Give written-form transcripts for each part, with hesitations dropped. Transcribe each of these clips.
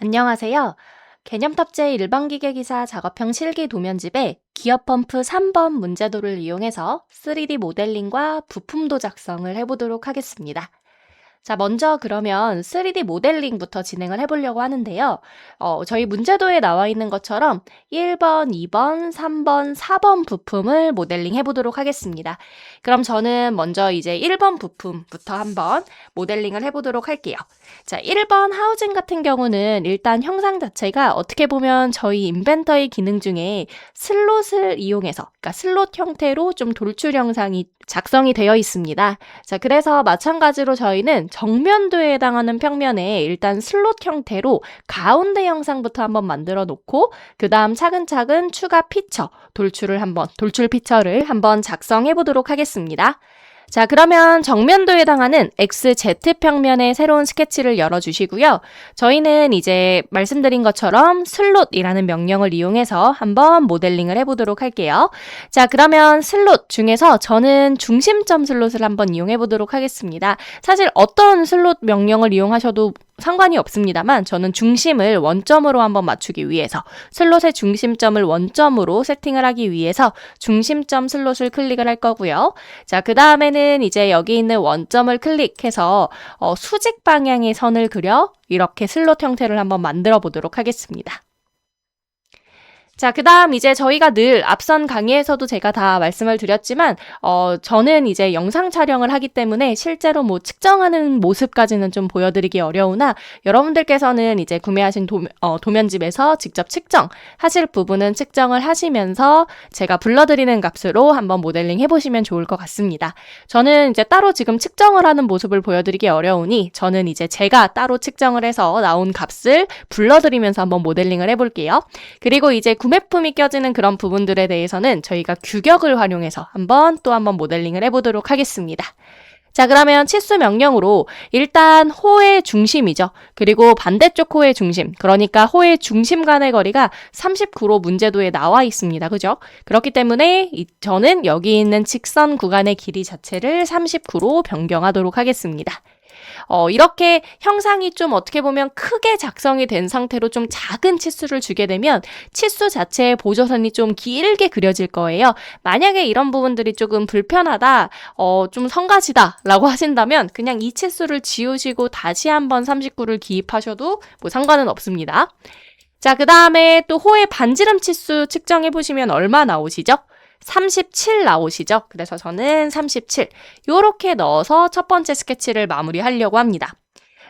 안녕하세요. 개념 탑재 일반기계기사 작업형 실기 도면집에 기어 펌프 3번 문제도를 이용해서 3D 모델링과 부품도 작성을 해보도록 하겠습니다. 자, 먼저 그러면 3D 모델링부터 진행을 해보려고 하는데요. 저희 문제도에 나와 있는 것처럼 1번, 2번, 3번, 4번 부품을 모델링 해보도록 하겠습니다. 그럼 저는 먼저 이제 1번 부품부터 한번 모델링을 해보도록 할게요. 자, 1번 하우징 같은 경우는 일단 형상 자체가 어떻게 보면 저희 인벤터의 기능 중에 슬롯을 이용해서, 그러니까 슬롯 형태로 좀 돌출 형상이 작성이 되어 있습니다. 자, 그래서 마찬가지로 저희는 정면도에 해당하는 평면에 일단 슬롯 형태로 가운데 형상부터 한번 만들어 놓고 그 다음 차근차근 추가 피처, 돌출 피처를 한번 작성해 보도록 하겠습니다. 자, 그러면 정면도에 해당하는 XZ 평면의 새로운 스케치를 열어주시고요. 저희는 이제 말씀드린 것처럼 슬롯이라는 명령을 이용해서 한번 모델링을 해보도록 할게요. 자, 그러면 슬롯 중에서 저는 중심점 슬롯을 한번 이용해 보도록 하겠습니다. 사실 어떤 슬롯 명령을 이용하셔도 상관이 없습니다만 저는 중심을 원점으로 한번 맞추기 위해서 슬롯의 중심점을 원점으로 세팅을 하기 위해서 중심점 슬롯을 클릭을 할 거고요. 자, 그 다음에는 이제 여기 있는 원점을 클릭해서 수직 방향의 선을 그려 이렇게 슬롯 형태를 한번 만들어 보도록 하겠습니다. 자, 그 다음 이제 저희가 늘 앞선 강의에서도 제가 다 말씀을 드렸지만 저는 이제 영상 촬영을 하기 때문에 실제로 뭐 측정하는 모습까지는 좀 보여드리기 어려우나 여러분들께서는 이제 구매하신 도면집에서 직접 측정하실 부분은 측정을 하시면서 제가 불러드리는 값으로 한번 모델링 해보시면 좋을 것 같습니다. 저는 이제 따로 지금 측정을 하는 모습을 보여드리기 어려우니 저는 이제 제가 따로 측정을 해서 나온 값을 불러드리면서 한번 모델링을 해볼게요. 그리고 이제 구매품이 껴지는 그런 부분들에 대해서는 저희가 규격을 활용해서 한번 모델링을 해보도록 하겠습니다. 자, 그러면 치수 명령으로 일단 호의 중심이죠. 그리고 반대쪽 호의 중심, 그러니까 호의 중심 간의 거리가 39로 문제도에 나와 있습니다. 그죠? 그렇기 때문에 저는 여기 있는 직선 구간의 길이 자체를 39로 변경하도록 하겠습니다. 이렇게 형상이 좀 어떻게 보면 크게 작성이 된 상태로 좀 작은 치수를 주게 되면 치수 자체의 보조선이 좀 길게 그려질 거예요. 만약에 이런 부분들이 조금 불편하다, 좀 성가시다 라고 하신다면 그냥 이 치수를 지우시고 다시 한번 39를 기입하셔도 뭐 상관은 없습니다. 자, 그 다음에 또 호의 반지름 치수 측정해 보시면 얼마 나오시죠? 37 나오시죠? 그래서 저는 37 요렇게 넣어서 첫 번째 스케치를 마무리하려고 합니다.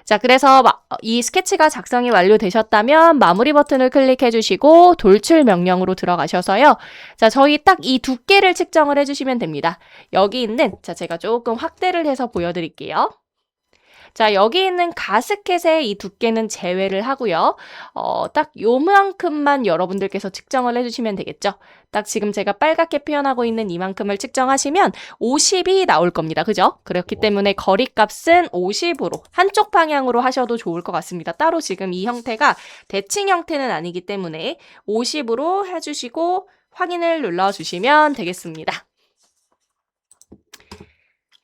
자, 그래서 이 스케치가 작성이 완료되셨다면 마무리 버튼을 클릭해 주시고 돌출 명령으로 들어가셔서요. 자, 저희 딱 이 두께를 측정을 해주시면 됩니다. 여기 있는, 자, 제가 조금 확대를 해서 보여드릴게요. 자, 여기 있는 가스켓의 이 두께는 제외를 하고요. 딱 요만큼만 여러분들께서 측정을 해주시면 되겠죠. 딱 지금 제가 빨갛게 표현하고 있는 이만큼을 측정하시면 50이 나올 겁니다. 그죠? 그렇기 때문에 거리값은 50으로 한쪽 방향으로 하셔도 좋을 것 같습니다. 따로 지금 이 형태가 대칭 형태는 아니기 때문에 50으로 해주시고 확인을 눌러주시면 되겠습니다.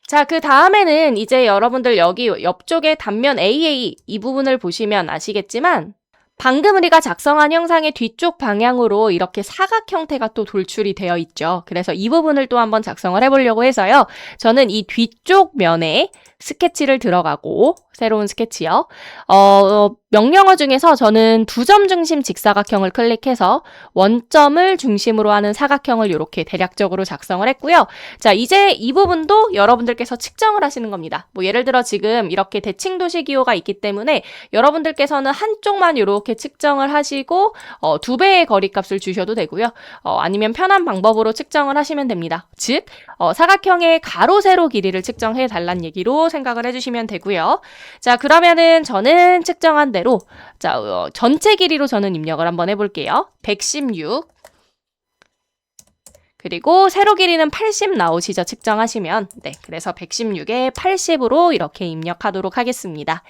자, 그 다음에는 이제 여러분들 여기 옆쪽에 단면 AA 이 부분을 보시면 아시겠지만 방금 우리가 작성한 형상의 뒤쪽 방향으로 이렇게 사각 형태가 또 돌출이 되어 있죠. 그래서 이 부분을 또 한번 작성을 해보려고 해서요. 저는 이 뒤쪽 면에 스케치를 들어가고 새로운 스케치요. 명령어 중에서 저는 두 점 중심 직사각형을 클릭해서 원점을 중심으로 하는 사각형을 이렇게 대략적으로 작성을 했고요. 자, 이제 이 부분도 여러분들께서 측정을 하시는 겁니다. 뭐 예를 들어 지금 이렇게 대칭도시 기호가 있기 때문에 여러분들께서는 한쪽만 이렇게 측정을 하시고 2배의 거리값을 주셔도 되고요. 아니면 편한 방법으로 측정을 하시면 됩니다. 즉, 사각형의 가로 세로 길이를 측정해 달라는 얘기로 생각을 해주시면 되고요. 자, 그러면은 저는 측정한 대로 자, 전체 길이로 저는 입력을 한번 해볼게요. 116 그리고 세로 길이는 80 나오시죠? 측정하시면. 네, 그래서 116에 80으로 이렇게 입력하도록 하겠습니다.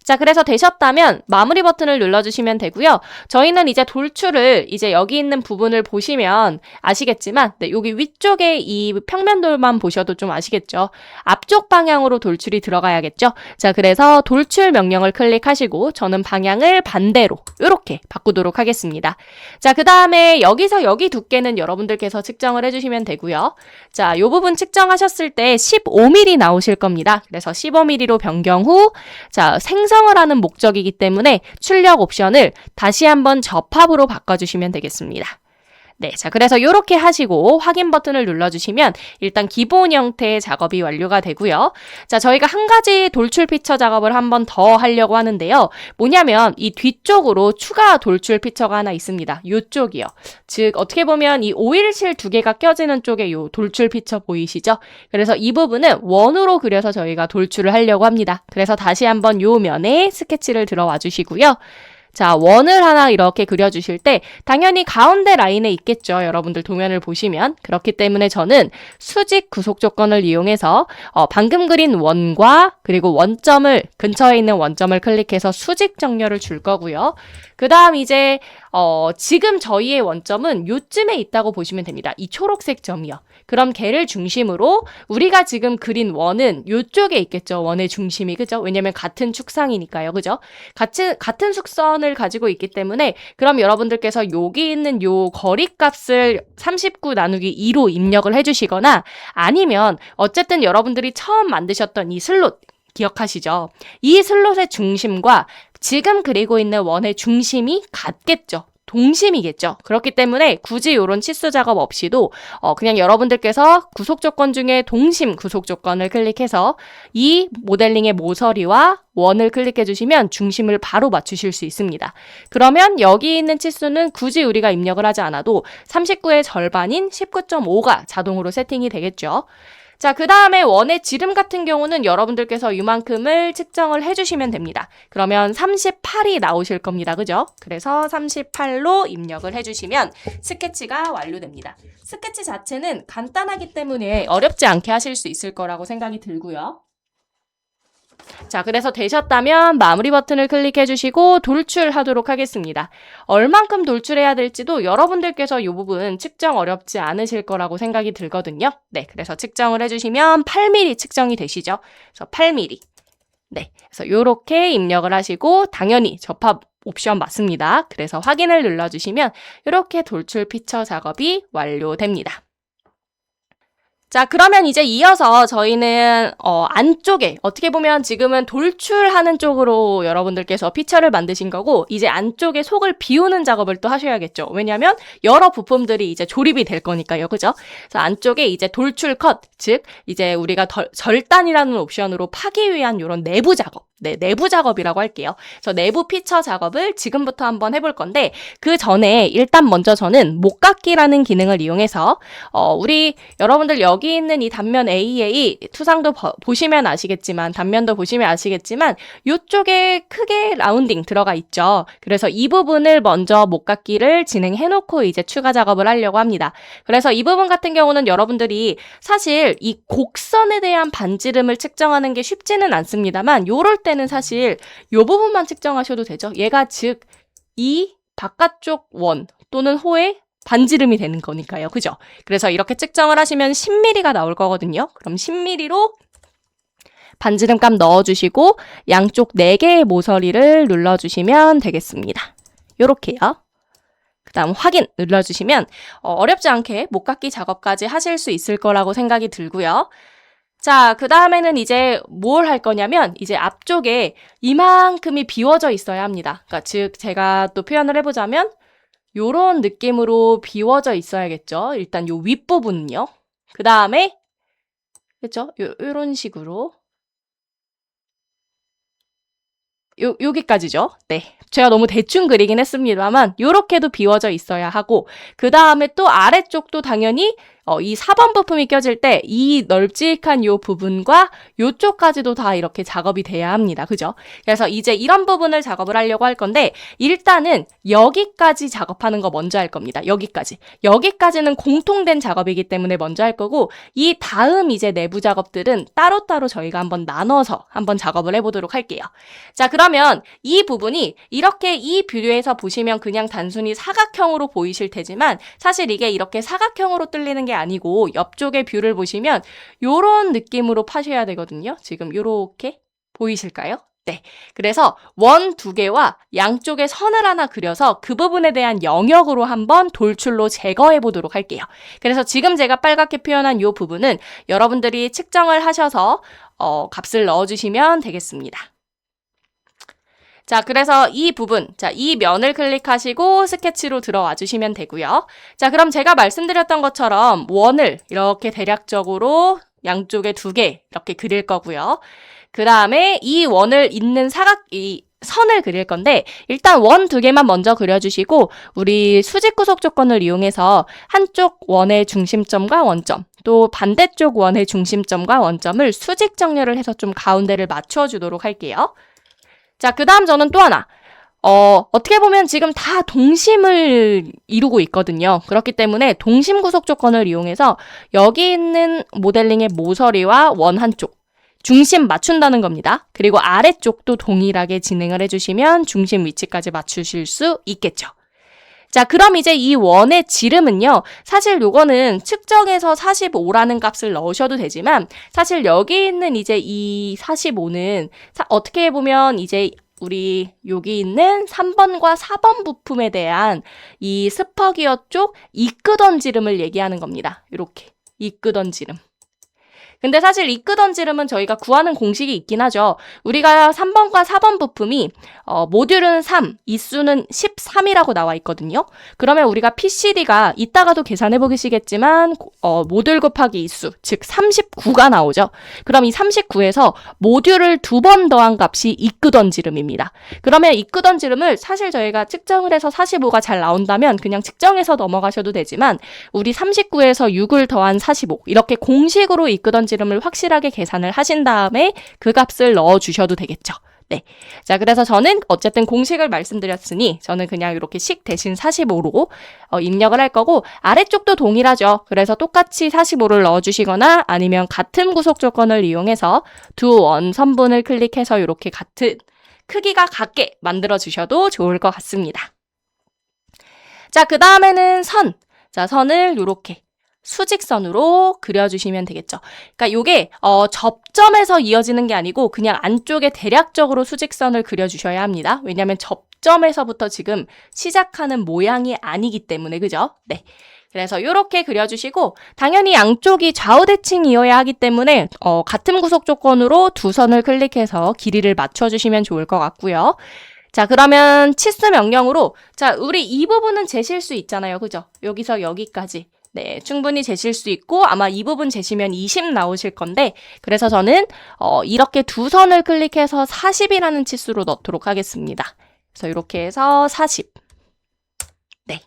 자, 그래서 되셨다면 마무리 버튼을 눌러주시면 되고요. 저희는 이제 돌출을 이제 여기 있는 부분을 보시면 아시겠지만 네, 여기 위쪽에 이 평면돌만 보셔도 좀 아시겠죠? 앞쪽 방향으로 돌출이 들어가야겠죠? 자, 그래서 돌출 명령을 클릭하시고 저는 방향을 반대로 이렇게 바꾸도록 하겠습니다. 자, 그 다음에 여기서 여기 두께는 여러분들께서 측정을 해주시면 되고요. 자, 이 부분 측정하셨을 때 15mm 나오실 겁니다. 그래서 15mm로 변경 후 자, 생성을 하는 목적이기 때문에 출력 옵션을 다시 한번 접합으로 바꿔주시면 되겠습니다. 네, 자, 그래서 이렇게 하시고 확인 버튼을 눌러주시면 일단 기본 형태의 작업이 완료가 되고요. 자, 저희가 한 가지 돌출 피처 작업을 한 번 더 하려고 하는데요. 뭐냐면 이 뒤쪽으로 추가 돌출 피처가 하나 있습니다. 이쪽이요. 즉 어떻게 보면 이 오일실 두 개가 껴지는 쪽에 이 돌출 피처 보이시죠? 그래서 이 부분은 원으로 그려서 저희가 돌출을 하려고 합니다. 그래서 다시 한번 요 면에 스케치를 들어와 주시고요. 자, 원을 하나 이렇게 그려주실 때 당연히 가운데 라인에 있겠죠. 여러분들 도면을 보시면. 그렇기 때문에 저는 수직 구속 조건을 이용해서 방금 그린 원과 그리고 원점을 근처에 있는 원점을 클릭해서 수직 정렬을 줄 거고요. 그 다음 이제 지금 저희의 원점은 요쯤에 있다고 보시면 됩니다. 이 초록색 점이요. 그럼 걔를 중심으로 우리가 지금 그린 원은 요쪽에 있겠죠. 원의 중심이, 그죠? 왜냐면 같은 축상이니까요. 그죠? 같은 숙선을 가지고 있기 때문에 그럼 여러분들께서 여기 있는 요 거리값을 39 나누기 2로 입력을 해주시거나 아니면 어쨌든 여러분들이 처음 만드셨던 이 슬롯 기억하시죠? 이 슬롯의 중심과 지금 그리고 있는 원의 중심이 같겠죠. 동심이겠죠. 그렇기 때문에 굳이 이런 치수 작업 없이도 그냥 여러분들께서 구속 조건 중에 동심 구속 조건을 클릭해서 이 모델링의 모서리와 원을 클릭해 주시면 중심을 바로 맞추실 수 있습니다. 그러면 여기 있는 치수는 굳이 우리가 입력을 하지 않아도 39의 절반인 19.5가 자동으로 세팅이 되겠죠. 자, 그 다음에 원의 지름 같은 경우는 여러분들께서 이만큼을 측정을 해주시면 됩니다. 그러면 38이 나오실 겁니다. 그죠? 그래서 38로 입력을 해주시면 스케치가 완료됩니다. 스케치 자체는 간단하기 때문에 어렵지 않게 하실 수 있을 거라고 생각이 들고요. 자, 그래서 되셨다면 마무리 버튼을 클릭해 주시고 돌출하도록 하겠습니다. 얼만큼 돌출해야 될지도 여러분들께서 이 부분 측정 어렵지 않으실 거라고 생각이 들거든요. 네, 그래서 측정을 해주시면 8mm 측정이 되시죠. 그래서 8mm. 네, 그래서 이렇게 입력을 하시고 당연히 접합 옵션 맞습니다. 그래서 확인을 눌러주시면 이렇게 돌출 피처 작업이 완료됩니다. 자, 그러면 이제 이어서 저희는 안쪽에 어떻게 보면 지금은 돌출하는 쪽으로 여러분들께서 피처를 만드신 거고 이제 안쪽에 속을 비우는 작업을 또 하셔야겠죠. 왜냐하면 여러 부품들이 이제 조립이 될 거니까요. 그죠? 그래서 안쪽에 이제 돌출 컷, 즉 이제 우리가 절단이라는 옵션으로 파기 위한 이런 내부 작업, 네, 내부 작업이라고 할게요. 그래서 내부 피처 작업을 지금부터 한번 해볼 건데 그 전에 일단 먼저 저는 목깎기라는 기능을 이용해서 우리 여러분들 여기 있는 이 단면 AA 투상도 보시면 아시겠지만 단면도 보시면 아시겠지만 이쪽에 크게 라운딩 들어가 있죠. 그래서 이 부분을 먼저 목깎기를 진행해 놓고 이제 추가 작업을 하려고 합니다. 그래서 이 부분 같은 경우는 여러분들이 사실 이 곡선에 대한 반지름을 측정하는 게 쉽지는 않습니다만 요럴 때는 사실 요 부분만 측정하셔도 되죠. 얘가 즉 이 바깥쪽 원 또는 호의 반지름이 되는 거니까요. 그죠? 그래서 이렇게 측정을 하시면 10mm가 나올 거거든요. 그럼 10mm로 반지름 값 넣어주시고 양쪽 4개의 모서리를 눌러주시면 되겠습니다. 요렇게요. 그 다음 확인 눌러주시면 어렵지 않게 목깎기 작업까지 하실 수 있을 거라고 생각이 들고요. 자, 그 다음에는 이제 뭘 할 거냐면 이제 앞쪽에 이만큼이 비워져 있어야 합니다. 그러니까 즉 제가 또 표현을 해보자면 요런 느낌으로 비워져 있어야겠죠. 일단 요 윗부분은요. 그 다음에 그렇죠? 요런 식으로 여기까지죠. 네. 제가 너무 대충 그리긴 했습니다만 요렇게도 비워져 있어야 하고 그 다음에 또 아래쪽도 당연히 이 4번 부품이 껴질 때 이 널찍한 요 부분과 요쪽까지도 다 이렇게 작업이 돼야 합니다. 그죠? 그래서 이제 이런 부분을 작업을 하려고 할 건데 일단은 여기까지 작업하는 거 먼저 할 겁니다. 여기까지는 공통된 작업이기 때문에 먼저 할 거고 이 다음 이제 내부 작업들은 따로따로 저희가 한번 나눠서 한번 작업을 해보도록 할게요. 자, 그러면 이 부분이 이렇게 이 뷰에서 보시면 그냥 단순히 사각형으로 보이실 테지만 사실 이게 이렇게 사각형으로 뚫리는 게 아니고 옆쪽의 뷰를 보시면 요런 느낌으로 파셔야 되거든요. 지금 요렇게 보이실까요? 네. 그래서 원 2개와 양쪽에 선을 하나 그려서 그 부분에 대한 영역으로 한번 돌출로 제거해 보도록 할게요. 그래서 지금 제가 빨갛게 표현한 요 부분은 여러분들이 측정을 하셔서 값을 넣어주시면 되겠습니다. 자, 그래서 이 부분, 자, 이 면을 클릭하시고 스케치로 들어와 주시면 되고요. 자, 그럼 제가 말씀드렸던 것처럼 원을 이렇게 대략적으로 양쪽에 2개 이렇게 그릴 거고요. 그 다음에 이 원을 잇는 이 선을 그릴 건데 일단 원 2개만 먼저 그려주시고 우리 수직 구속 조건을 이용해서 한쪽 원의 중심점과 원점 또 반대쪽 원의 중심점과 원점을 수직 정렬을 해서 좀 가운데를 맞춰주도록 할게요. 자, 그 다음 저는 또 하나. 어떻게 보면 지금 다 동심을 이루고 있거든요. 그렇기 때문에 동심 구속 조건을 이용해서 여기 있는 모델링의 모서리와 원 한쪽, 중심 맞춘다는 겁니다. 그리고 아래쪽도 동일하게 진행을 해주시면 중심 위치까지 맞추실 수 있겠죠. 자, 그럼 이제 이 원의 지름은요, 사실 요거는 측정해서 45라는 값을 넣으셔도 되지만, 사실 여기 있는 이제 이 45는, 어떻게 보면 이제 우리 여기 있는 3번과 4번 부품에 대한 이 스퍼기어 쪽 이끄던 지름을 얘기하는 겁니다. 이렇게. 이끄던 지름. 근데 사실 이끄던 지름은 저희가 구하는 공식이 있긴 하죠. 우리가 3번과 4번 부품이 모듈은 3, 이수는 13이라고 나와 있거든요. 그러면 우리가 PCD가 이따가도 계산해 보시겠지만 모듈 곱하기 이수, 즉 39가 나오죠. 그럼 이 39에서 모듈을 2번 더한 값이 이끄던 지름입니다. 그러면 이끄던 지름을 사실 저희가 측정을 해서 45가 잘 나온다면 그냥 측정해서 넘어가셔도 되지만 우리 39에서 6을 더한 45 이렇게 공식으로 이끄던 지름을 확실하게 계산을 하신 다음에 그 값을 넣어주셔도 되겠죠. 네. 자, 그래서 저는 어쨌든 공식을 말씀드렸으니 저는 그냥 이렇게 식 대신 45로 입력을 할 거고 아래쪽도 동일하죠. 그래서 똑같이 45를 넣어주시거나 아니면 같은 구속 조건을 이용해서 두 원선분을 클릭해서 이렇게 같은 크기가 같게 만들어 주셔도 좋을 것 같습니다. 자, 그 다음에는 선. 자, 선을 이렇게 수직선으로 그려주시면 되겠죠. 그러니까 요게 접점에서 이어지는 게 아니고 그냥 안쪽에 대략적으로 수직선을 그려주셔야 합니다. 왜냐하면 접점에서부터 지금 시작하는 모양이 아니기 때문에 그죠? 네. 그래서 요렇게 그려주시고 당연히 양쪽이 좌우 대칭이어야 하기 때문에 같은 구속 조건으로 두 선을 클릭해서 길이를 맞춰주시면 좋을 것 같고요. 자, 그러면 치수 명령으로 자, 우리 이 부분은 재실 수 있잖아요. 그죠? 여기서 여기까지. 네, 충분히 재실 수 있고 아마 이 부분 재시면 20 나오실 건데 그래서 저는 이렇게 두 선을 클릭해서 40이라는 치수로 넣도록 하겠습니다. 그래서 이렇게 해서 40. 네.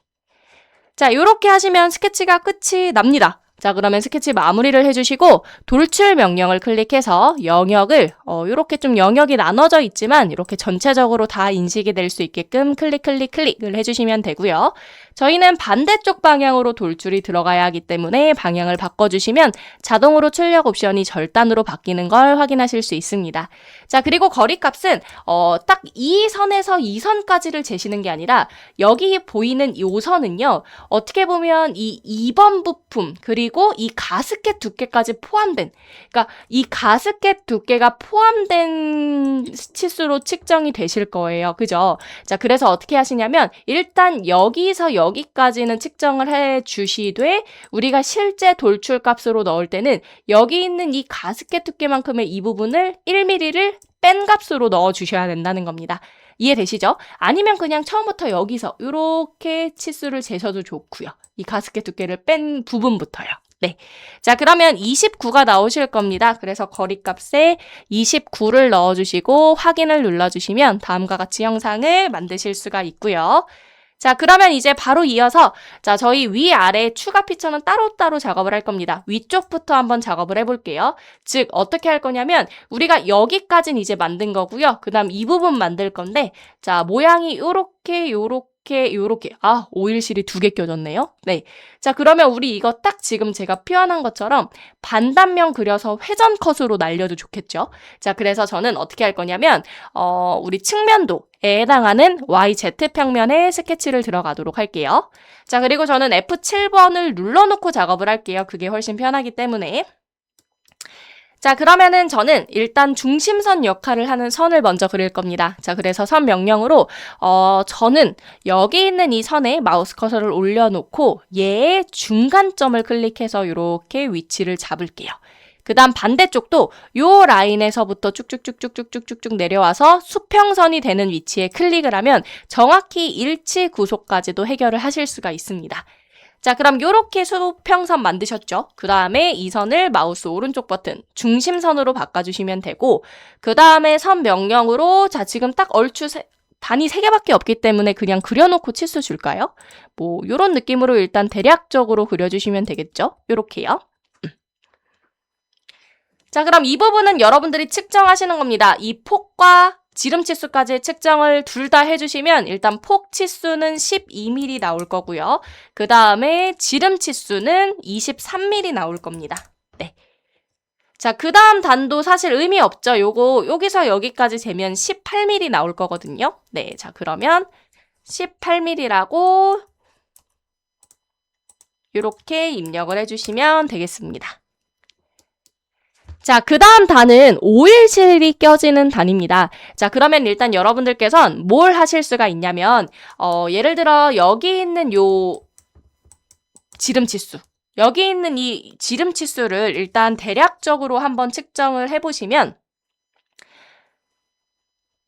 자, 이렇게 하시면 스케치가 끝이 납니다. 자, 그러면 스케치 마무리를 해주시고 돌출 명령을 클릭해서 영역을 이렇게 좀 영역이 나눠져 있지만 이렇게 전체적으로 다 인식이 될 수 있게끔 클릭을 해주시면 되고요. 저희는 반대쪽 방향으로 돌출이 들어가야 하기 때문에 방향을 바꿔주시면 자동으로 출력 옵션이 절단으로 바뀌는 걸 확인하실 수 있습니다. 자, 그리고 거리값은 딱 이 선에서 이 선까지를 재시는 게 아니라 여기 보이는 이 선은요. 어떻게 보면 이 2번 부품 그리고 이 가스켓 두께까지 포함된 그러니까 이 가스켓 두께가 포함된 치수로 측정이 되실 거예요. 그죠? 자, 그래서 어떻게 하시냐면 일단 여기서 여기까지는 측정을 해 주시되 우리가 실제 돌출 값으로 넣을 때는 여기 있는 이 가스켓 두께만큼의 이 부분을 1mm를 뺀 값으로 넣어 주셔야 된다는 겁니다. 이해되시죠? 아니면 그냥 처음부터 여기서 이렇게 치수를 재셔도 좋고요. 이 가스켓 두께를 뺀 부분부터요. 네. 자, 그러면 29가 나오실 겁니다. 그래서 거리값에 29를 넣어주시고 확인을 눌러주시면 다음과 같이 영상을 만드실 수가 있고요. 자, 그러면 이제 바로 이어서 자, 저희 위아래 추가 피처는 따로따로 작업을 할 겁니다. 위쪽부터 한번 작업을 해볼게요. 즉, 어떻게 할 거냐면 우리가 여기까지는 이제 만든 거고요. 그 다음 이 부분 만들 건데 자, 모양이 요렇게 아, 오일실이 2개 껴졌네요. 네. 자, 그러면 우리 이거 딱 지금 제가 표현한 것처럼 반단면 그려서 회전 컷으로 날려도 좋겠죠. 자, 그래서 저는 어떻게 할 거냐면 우리 측면도에 해당하는 YZ평면에 스케치를 들어가도록 할게요. 자, 그리고 저는 F7번을 눌러놓고 작업을 할게요. 그게 훨씬 편하기 때문에. 자, 그러면은 저는 일단 중심선 역할을 하는 선을 먼저 그릴 겁니다. 자, 그래서 선 명령으로 저는 여기 있는 이 선에 마우스 커서를 올려놓고 얘의 중간점을 클릭해서 이렇게 위치를 잡을게요. 그 다음 반대쪽도 요 라인에서부터 쭉쭉쭉쭉쭉쭉쭉 내려와서 수평선이 되는 위치에 클릭을 하면 정확히 일치 구속까지도 해결을 하실 수가 있습니다. 자, 그럼 요렇게 수평선 만드셨죠? 그 다음에 이 선을 마우스 오른쪽 버튼 중심선으로 바꿔주시면 되고 그 다음에 선 명령으로 자, 지금 딱 얼추 단위 3개밖에 없기 때문에 그냥 그려놓고 치수 줄까요? 뭐 요런 느낌으로 일단 대략적으로 그려주시면 되겠죠? 요렇게요. 자, 그럼 이 부분은 여러분들이 측정하시는 겁니다. 이 폭과 지름 치수까지 측정을 둘 다 해주시면 일단 폭 치수는 12mm 나올 거고요. 그 다음에 지름 치수는 23mm 나올 겁니다. 네. 자, 그 다음 단도 사실 의미 없죠. 요거 여기서 여기까지 재면 18mm 나올 거거든요. 네, 자, 그러면 18mm라고 이렇게 입력을 해주시면 되겠습니다. 자, 그 다음 단은 오일실이 껴지는 단입니다. 자, 그러면 일단 여러분들께서는 뭘 하실 수가 있냐면 예를 들어 여기 있는 요 지름치수 여기 있는 이 지름치수를 일단 대략적으로 한번 측정을 해보시면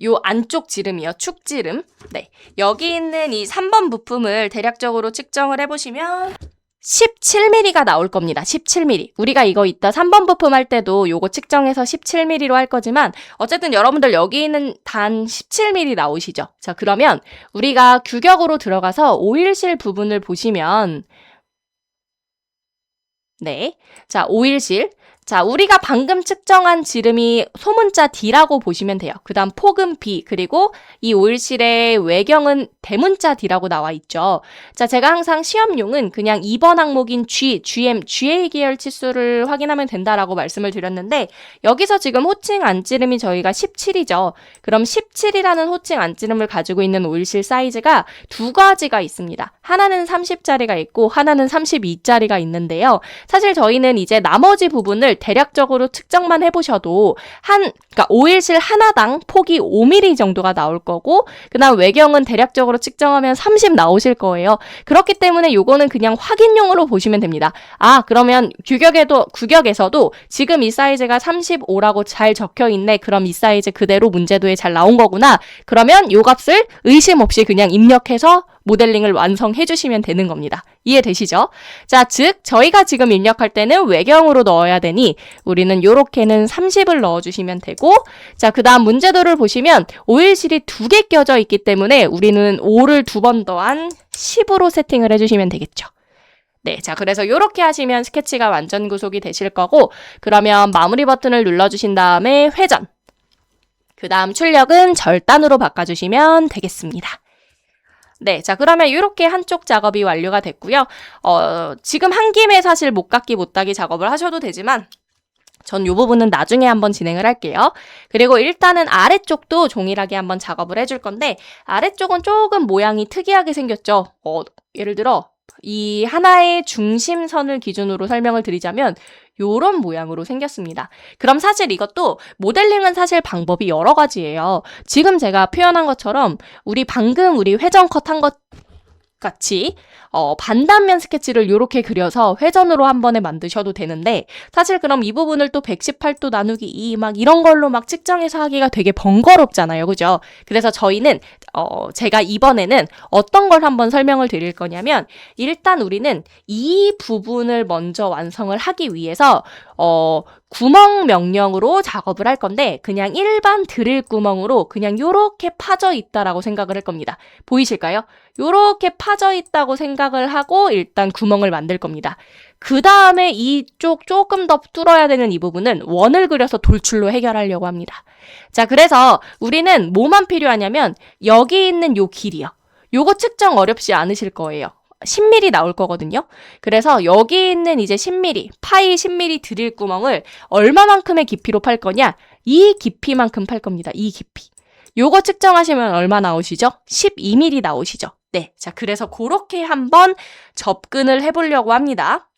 요 안쪽 지름이요. 축지름. 네, 여기 있는 이 3번 부품을 대략적으로 측정을 해보시면 17mm가 나올 겁니다. 17mm. 우리가 이거 이따 3번 부품 할 때도 요거 측정해서 17mm로 할 거지만 어쨌든 여러분들 여기 있는 단 17mm 나오시죠? 자, 그러면 우리가 규격으로 들어가서 오일실 부분을 보시면 네, 자, 오일실. 자, 우리가 방금 측정한 지름이 소문자 D라고 보시면 돼요. 그 다음 폭은 B, 그리고 이 오일실의 외경은 대문자 D라고 나와 있죠. 자, 제가 항상 시험용은 그냥 2번 항목인 G, GM, GA 계열 치수를 확인하면 된다라고 말씀을 드렸는데 여기서 지금 호칭 안지름이 저희가 17이죠. 그럼 17이라는 호칭 안지름을 가지고 있는 오일실 사이즈가 2가지가 있습니다. 하나는 30짜리가 있고 하나는 32짜리가 있는데요. 사실 저희는 이제 나머지 부분을 대략적으로 측정만 해보셔도 그러니까 오일실 하나당 폭이 5mm 정도가 나올 거고 그 다음 외경은 대략적으로 측정하면 30 나오실 거예요. 그렇기 때문에 요거는 그냥 확인용으로 보시면 됩니다. 아, 그러면 규격에서도 지금 이 사이즈가 35라고 잘 적혀 있네. 그럼 이 사이즈 그대로 문제도에 잘 나온 거구나. 그러면 요 값을 의심 없이 그냥 입력해서 모델링을 완성해 주시면 되는 겁니다. 이해되시죠? 자, 즉 저희가 지금 입력할 때는 외경으로 넣어야 되니 우리는 요렇게는 30을 넣어주시면 되고 자, 그 다음 문제도를 보시면 오일실이 2개 껴져 있기 때문에 우리는 5를 2번 더한 10으로 세팅을 해주시면 되겠죠. 네, 자, 그래서 요렇게 하시면 스케치가 완전 구속이 되실 거고 그러면 마무리 버튼을 눌러주신 다음에 회전 그 다음 출력은 절단으로 바꿔주시면 되겠습니다. 네, 자, 그러면 이렇게 한쪽 작업이 완료가 됐고요. 지금 한 김에 사실 못 깎기 못 따기 작업을 하셔도 되지만 전 이 부분은 나중에 한번 진행을 할게요. 그리고 일단은 아래쪽도 동일하게 한번 작업을 해줄 건데 아래쪽은 조금 모양이 특이하게 생겼죠. 예를 들어 이 하나의 중심선을 기준으로 설명을 드리자면 요런 모양으로 생겼습니다. 그럼 사실 이것도 모델링은 사실 방법이 여러 가지예요. 지금 제가 표현한 것처럼 방금 우리 회전 컷한 것 같이 반단면 스케치를 이렇게 그려서 회전으로 한 번에 만드셔도 되는데 사실 그럼 이 부분을 또 118도 나누기 2 막 이런 걸로 막 측정해서 하기가 되게 번거롭잖아요. 그죠? 그래서 저희는 제가 이번에는 어떤 걸 한번 설명을 드릴 거냐면 일단 우리는 이 부분을 먼저 완성을 하기 위해서 구멍 명령으로 작업을 할 건데 그냥 일반 드릴 구멍으로 그냥 요렇게 파져 있다라고 생각을 할 겁니다. 보이실까요? 요렇게 파져 있다고 생각을 하고 일단 구멍을 만들 겁니다. 그 다음에 이쪽 조금 더 뚫어야 되는 이 부분은 원을 그려서 돌출로 해결하려고 합니다. 자, 그래서 우리는 뭐만 필요하냐면 여기 있는 요 길이요. 요거 측정 어렵지 않으실 거예요. 10mm 나올 거거든요. 그래서 여기 있는 이제 10mm, 파이 10mm 드릴 구멍을 얼마만큼의 깊이로 팔 거냐? 이 깊이만큼 팔 겁니다. 이 깊이. 요거 측정하시면 얼마 나오시죠? 12mm 나오시죠? 네. 자, 그래서 그렇게 한번 접근을 해보려고 합니다.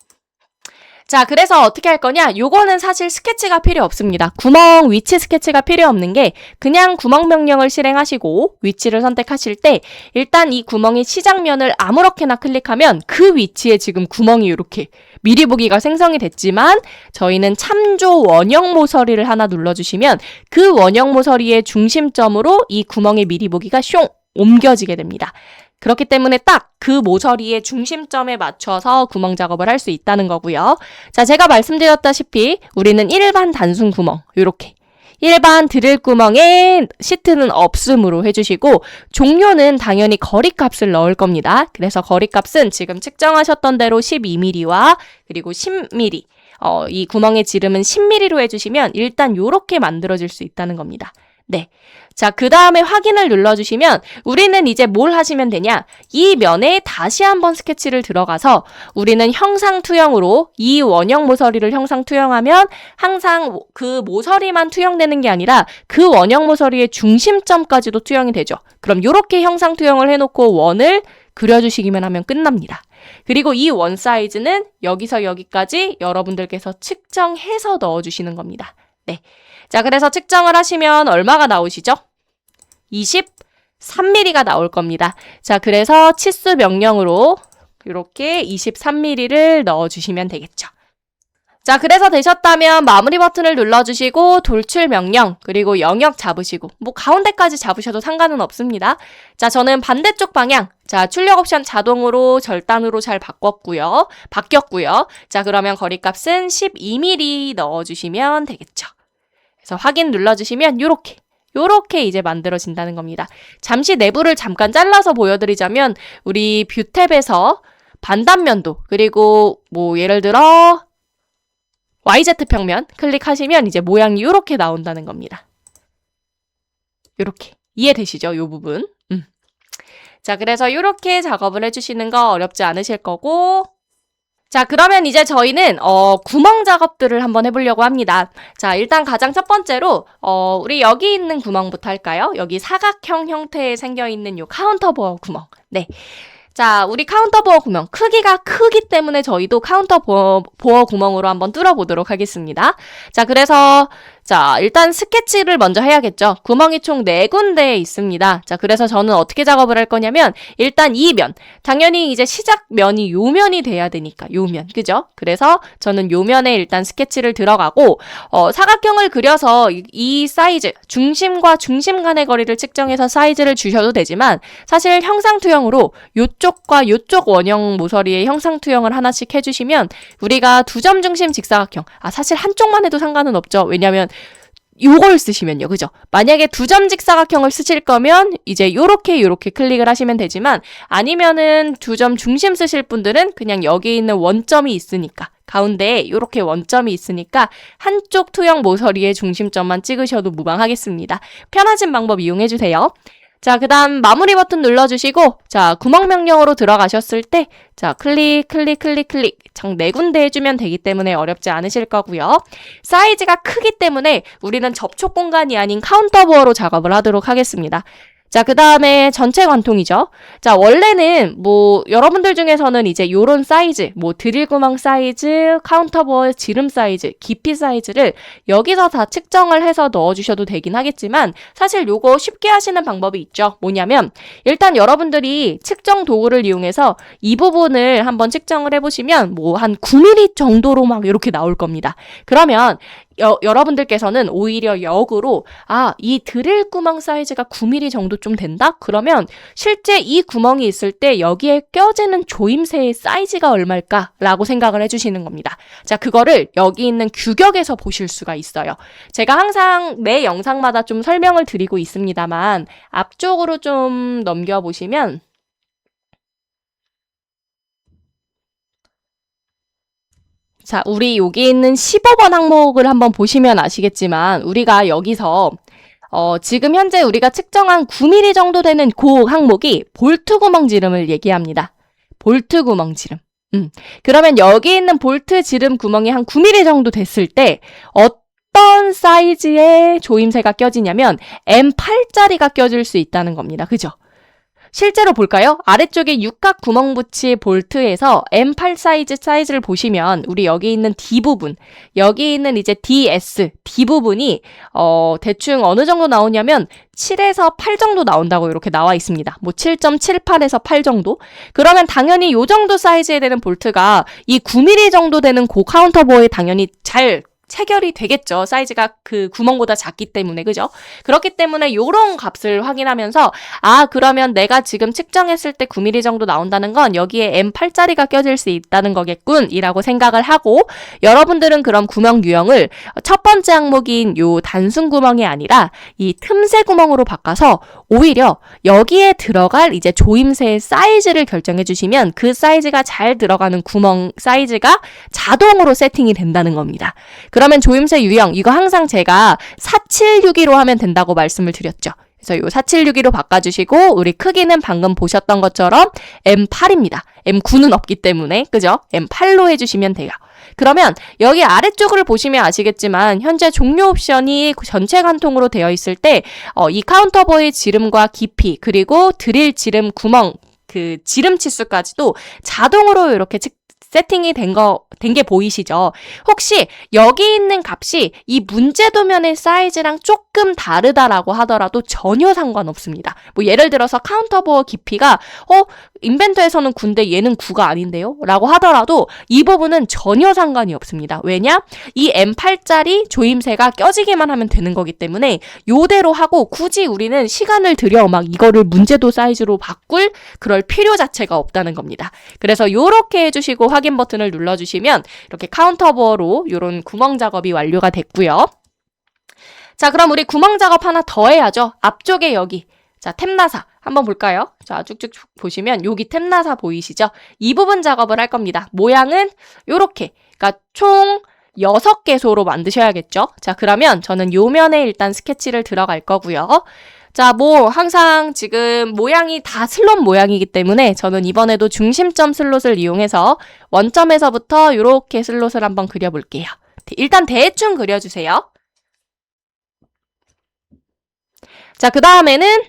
자, 그래서 어떻게 할 거냐? 요거는 사실 스케치가 필요 없습니다. 구멍 위치 스케치가 필요 없는 게 그냥 구멍 명령을 실행하시고 위치를 선택하실 때 일단 이 구멍의 시작면을 아무렇게나 클릭하면 그 위치에 지금 구멍이 이렇게 미리 보기가 생성이 됐지만 저희는 참조 원형 모서리를 하나 눌러주시면 그 원형 모서리의 중심점으로 이 구멍의 미리 보기가 숑 옮겨지게 됩니다. 그렇기 때문에 딱 그 모서리의 중심점에 맞춰서 구멍 작업을 할 수 있다는 거고요. 자, 제가 말씀드렸다시피 우리는 일반 단순 구멍, 요렇게 일반 드릴 구멍에 시트는 없음으로 해주시고 종료는 당연히 거리값을 넣을 겁니다. 그래서 거리값은 지금 측정하셨던 대로 12mm와 그리고 10mm 이 구멍의 지름은 10mm로 해주시면 일단 요렇게 만들어질 수 있다는 겁니다. 네. 자, 그 다음에 확인을 눌러주시면 우리는 이제 뭘 하시면 되냐? 이 면에 다시 한번 스케치를 들어가서 우리는 형상 투영으로 이 원형 모서리를 형상 투영하면 항상 그 모서리만 투영되는 게 아니라 그 원형 모서리의 중심점까지도 투영이 되죠. 그럼 이렇게 형상 투영을 해놓고 원을 그려주시기만 하면 끝납니다. 그리고 이 원 사이즈는 여기서 여기까지 여러분들께서 측정해서 넣어주시는 겁니다. 네. 자, 그래서 측정을 하시면 얼마가 나오시죠? 23mm가 나올 겁니다. 자, 그래서 치수 명령으로 이렇게 23mm를 넣어주시면 되겠죠. 자, 그래서 되셨다면 마무리 버튼을 눌러주시고 돌출 명령 그리고 영역 잡으시고 뭐 가운데까지 잡으셔도 상관은 없습니다. 자, 저는 반대쪽 방향 자, 출력 옵션 자동으로 절단으로 잘 바뀌었고요. 자, 그러면 거리값은 12mm 넣어주시면 되겠죠. 그래서 확인 눌러주시면 요렇게 이제 만들어진다는 겁니다. 잠시 내부를 잠깐 잘라서 보여드리자면 우리 뷰 탭에서 반단면도 그리고 뭐 예를 들어 YZ 평면 클릭하시면 이제 모양이 요렇게 나온다는 겁니다. 요렇게 이해되시죠? 요 부분. 자, 그래서 요렇게 작업을 해주시는 거 어렵지 않으실 거고 자, 그러면 이제 저희는 구멍 작업들을 한번 해보려고 합니다. 자, 일단 가장 첫 번째로 우리 여기 있는 구멍부터 할까요? 여기 사각형 형태에 생겨있는 요 카운터보어 구멍. 네. 자, 우리 카운터보어 구멍 크기가 크기 때문에 저희도 카운터보어 구멍으로 한번 뚫어보도록 하겠습니다. 자, 그래서 자, 일단 스케치를 먼저 해야겠죠. 구멍이 총 4군데 있습니다. 자, 그래서 저는 어떻게 작업을 할 거냐면 일단 이 면, 당연히 이제 시작면이 요 면이 돼야 되니까 요 면, 그죠? 그래서 저는 요 면에 일단 스케치를 들어가고 사각형을 그려서 이 사이즈, 중심과 중심 간의 거리를 측정해서 사이즈를 주셔도 되지만 사실 형상투영으로 요쪽과 요쪽 원형 모서리에 형상투영을 하나씩 해주시면 우리가 두 점 중심 직사각형, 사실 한쪽만 해도 상관은 없죠. 왜냐면 요걸 쓰시면요. 그죠? 만약에 두 점 직사각형을 쓰실 거면 이제 요렇게 클릭을 하시면 되지만 아니면은 두 점 중심 쓰실 분들은 그냥 여기 있는 원점이 있으니까 가운데에 요렇게 원점이 있으니까 한쪽 투영 모서리의 중심점만 찍으셔도 무방하겠습니다. 편하신 방법 이용해 주세요. 자, 그 다음 마무리 버튼 눌러주시고 자, 구멍 명령으로 들어가셨을 때 자, 클릭 장 4군데 해주면 되기 때문에 어렵지 않으실 거고요. 사이즈가 크기 때문에 우리는 접촉 공간이 아닌 카운터보어로 작업을 하도록 하겠습니다. 자, 그 다음에 전체 관통이죠. 자, 원래는 뭐 여러분들 중에서는 이제 요런 사이즈, 뭐 드릴 구멍 사이즈, 카운터보어 지름 사이즈, 깊이 사이즈를 여기서 다 측정을 해서 넣어주셔도 되긴 하겠지만 사실 요거 쉽게 하시는 방법이 있죠. 뭐냐면 일단 여러분들이 측정 도구를 이용해서 이 부분을 한번 측정을 해보시면 뭐 한 9mm 정도로 막 이렇게 나올 겁니다. 그러면 여러분들께서는 오히려 역으로 이 드릴 구멍 사이즈가 9mm 정도 좀 된다? 그러면 실제 이 구멍이 있을 때 여기에 껴지는 조임새의 사이즈가 얼마일까? 라고 생각을 해주시는 겁니다. 자, 그거를 여기 있는 규격에서 보실 수가 있어요. 제가 항상 매 영상마다 좀 설명을 드리고 있습니다만 앞쪽으로 좀 넘겨보시면 자, 우리 여기 있는 15번 항목을 한번 보시면 아시겠지만 우리가 여기서 지금 현재 우리가 측정한 9mm 정도 되는 그 항목이 볼트 구멍 지름을 얘기합니다. 볼트 구멍 지름. 그러면 여기 있는 볼트 지름 구멍이 한 9mm 정도 됐을 때 어떤 사이즈의 조임새가 껴지냐면 M8짜리가 껴질 수 있다는 겁니다. 그죠? 실제로 볼까요? 아래쪽에 육각 구멍 붙이 볼트에서 M8 사이즈를 보시면 우리 여기 있는 D 부분, 여기 있는 이제 DS, D 부분이 대충 어느 정도 나오냐면 7에서 8 정도 나온다고 이렇게 나와 있습니다. 뭐 7.78에서 8 정도? 그러면 당연히 요 정도 사이즈에 되는 볼트가 이 9mm 정도 되는 고 카운터보에 당연히 잘 체결이 되겠죠. 사이즈가 그 구멍보다 작기 때문에, 그죠? 그렇기 때문에 요런 값을 확인하면서 그러면 내가 지금 측정했을 때 9mm 정도 나온다는 건 여기에 M8짜리가 껴질 수 있다는 거겠군 이라고 생각을 하고 여러분들은 그럼 구멍 유형을 첫 번째 항목인 요 단순 구멍이 아니라 이 틈새 구멍으로 바꿔서 오히려 여기에 들어갈 이제 조임새의 사이즈를 결정해 주시면 그 사이즈가 잘 들어가는 구멍 사이즈가 자동으로 세팅이 된다는 겁니다. 그러면 조임새 유형, 이거 항상 제가 4762로 하면 된다고 말씀을 드렸죠. 그래서 요 4762로 바꿔주시고 우리 크기는 방금 보셨던 것처럼 M8입니다. M9는 없기 때문에, 그죠? M8로 해주시면 돼요. 그러면 여기 아래쪽을 보시면 아시겠지만 현재 종료 옵션이 전체 관통으로 되어 있을 때 이 카운터보의 지름과 깊이 그리고 드릴 지름 구멍 그 지름 치수까지도 자동으로 이렇게 세팅이 된 게 보이시죠? 혹시 여기 있는 값이 이 문제 도면의 사이즈랑 조금 다르다라고 하더라도 전혀 상관없습니다. 뭐 예를 들어서 카운터보어 깊이가 인벤터에서는 9인데 얘는 9가 아닌데요? 라고 하더라도 이 부분은 전혀 상관이 없습니다. 왜냐? 이 M8짜리 조임새가 껴지기만 하면 되는 거기 때문에 요대로 하고 굳이 우리는 시간을 들여 막 이거를 문제도 사이즈로 바꿀 그럴 필요 자체가 없다는 겁니다. 그래서 요렇게 해주시고 확인 버튼을 눌러주시면 이렇게 카운터보어로 이런 구멍 작업이 완료가 됐고요. 자, 그럼 우리 구멍 작업 하나 더 해야죠. 앞쪽에 여기 자, 탭나사 한번 볼까요? 자, 쭉쭉 보시면 여기 탭나사 보이시죠? 이 부분 작업을 할 겁니다. 모양은 요렇게, 그러니까 총 6개소로 만드셔야겠죠? 자, 그러면 저는 요 면에 일단 스케치를 들어갈 거고요. 자, 뭐 항상 지금 모양이 다 슬롯 모양이기 때문에 저는 이번에도 중심점 슬롯을 이용해서 원점에서부터 이렇게 슬롯을 한번 그려볼게요. 일단 대충 그려주세요. 자, 그 다음에는